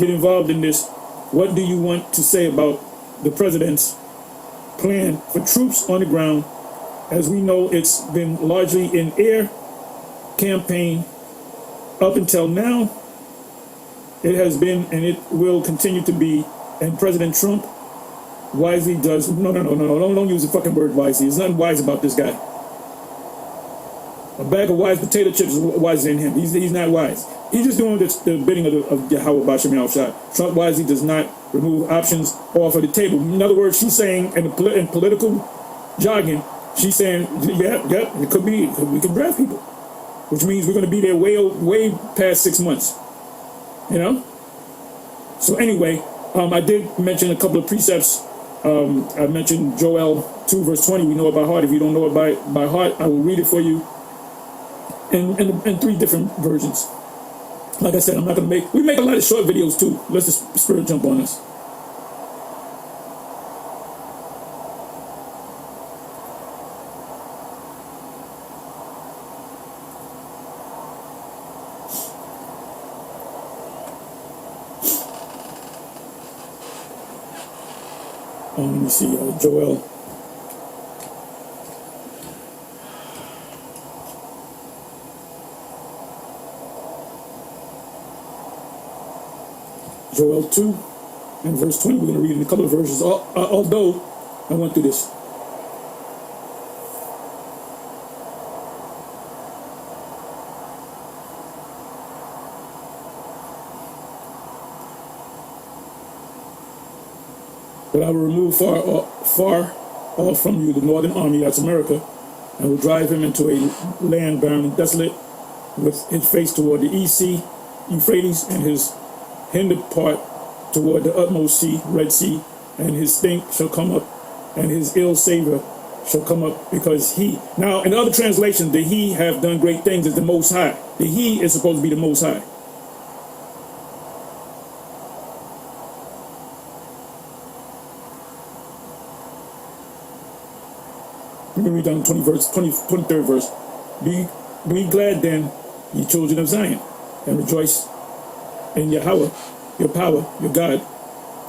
S11: involved in this. What do you want to say about the president's plan for troops on the ground? As we know, it's been largely an air campaign up until now. It has been, and it will continue to be. And President Trump wisely does, no, don't use the fucking word wisely. There's nothing wise about this guy. A bag of wise potato chips is wiser than him. He's not wise. He's just doing the bidding of Yahweh Basham Al-Shah. Trump wisely does not remove options off of the table. In other words, she's saying, in political jargon, she's saying, yeah, it could be, we can draft people, which means we're going to be there way past 6 months, you know? So anyway, I did mention a couple of precepts. I mentioned Joel 2 verse 20, we know it by heart. If you don't know it by heart, I will read it for you in 3 different versions. Like I said, I'm not going to we make a lot of short videos too. Let the Spirit jump on us. Let me see, Joel. Joel 2 and verse 20. We're going to read in a couple of verses, although I went through this. But I will remove far off from you the northern army, that's America, and will drive him into a land barren and desolate, with his face toward the east sea, Euphrates, and his hinder part toward the utmost sea, Red Sea, and his stink shall come up, and his ill savor shall come up, because he. Now, in other translations, the he have done great things is the Most High. The he is supposed to be the Most High. Let me read down 23rd verse. Be glad then, ye children of Zion, and rejoice in Yahweh, your power, your God,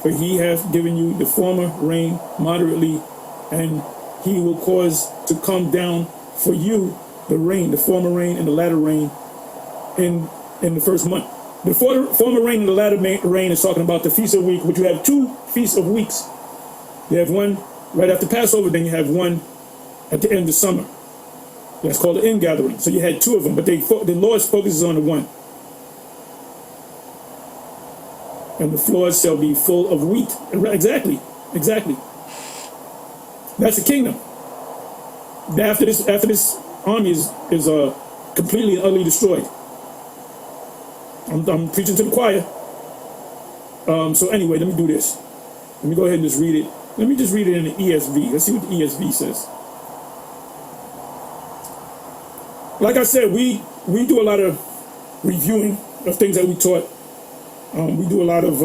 S11: for he hath given you the former rain moderately, and he will cause to come down for you the rain, the former rain and the latter rain in the first month. The former rain and the latter rain is talking about the Feast of Weeks, which you have 2 Feasts of Weeks. You have one right after Passover, then you have one at the end of summer. That's called the ingathering. So you had 2 of them, but the Lord focuses on the one. And the floors shall be full of wheat. Exactly. That's the kingdom. After this army is completely and utterly destroyed. I'm preaching to the choir. So anyway, let me do this. Let me go ahead and just read it. Let me just read it in the ESV. Let's see what the ESV says. Like I said, we do a lot of reviewing of things that we taught. We do a lot of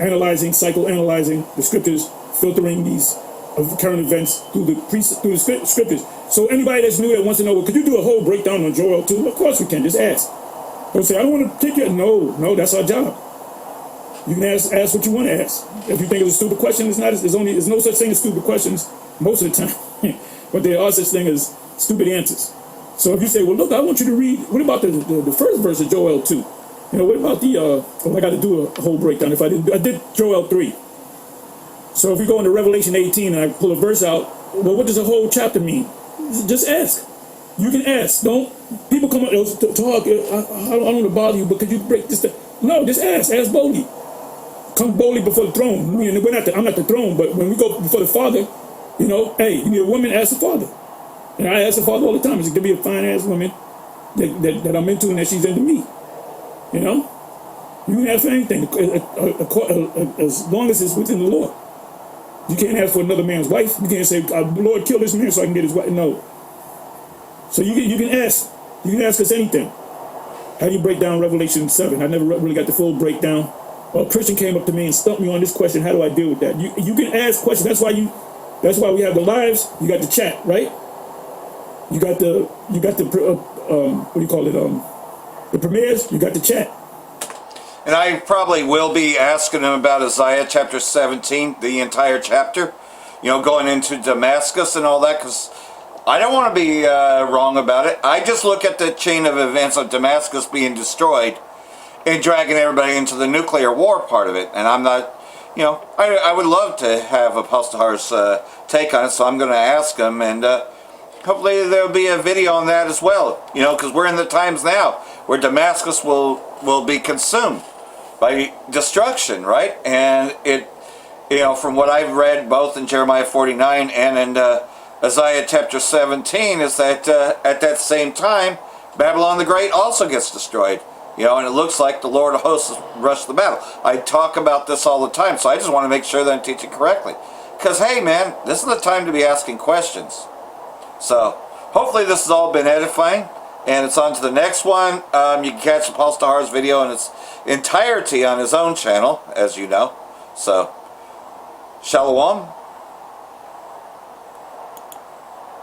S11: analyzing, psychoanalyzing the scriptures, filtering these current events through the scriptures. So anybody that's new that wants to know, well, could you do a whole breakdown on Joel 2? Of course we can. Just ask. Don't say, I don't want to take it. No, that's our job. You can ask what you want to ask. If you think it's a stupid question, there's no such thing as stupid questions most of the time. But there are such things as stupid answers. So if you say, well, look, I want you to read, what about the first verse of Joel 2? You know, what about I got to do a whole breakdown. I did Joel 3. So if we go into Revelation 18 and I pull a verse out, well, what does a whole chapter mean? Just ask. You can ask. People come up to talk, I don't want to bother you, but could you break this down? No, just ask. Ask boldly. Come boldly before the throne. I mean, I'm not the throne, but when we go before the Father, hey, you need a woman, ask the Father. And I ask the Father all the time, I said, give me a fine-ass woman that I'm into and that she's into me. You know? You can ask for anything, as long as it's within the law. You can't ask for another man's wife. You can't say, Lord, kill this man so I can get his wife. No. So you can ask. You can ask us anything. How do you break down Revelation 7? I never really got the full breakdown. Well, a Christian came up to me and stumped me on this question. How do I deal with that? You can ask questions. That's why we have the lives. You got the chat, right? You got the what do you call it? The premieres. You got the chat.
S1: And I probably will be asking him about Isaiah chapter 17, the entire chapter. You know, going into Damascus and all that, because I don't want to be wrong about it. I just look at the chain of events of Damascus being destroyed and dragging everybody into the nuclear war part of it. And I'm not, you know, I would love to have Apostle Har's take on it, so I'm going to ask him, and hopefully there'll be a video on that as well. You know, because we're in the times now where Damascus will be consumed by destruction, right? And it, you know, from what I've read both in Jeremiah 49 and in Isaiah chapter 17, is that at that same time, Babylon the Great also gets destroyed. You know, and it looks like the Lord of hosts has rushed the battle. I talk about this all the time, so I just want to make sure that I'm teaching correctly. Because, hey, man, this is the time to be asking questions. So, hopefully this has all been edifying, and it's on to the next one. You can catch Apostle Har's video in its entirety on his own channel, as you know. So, Shalom.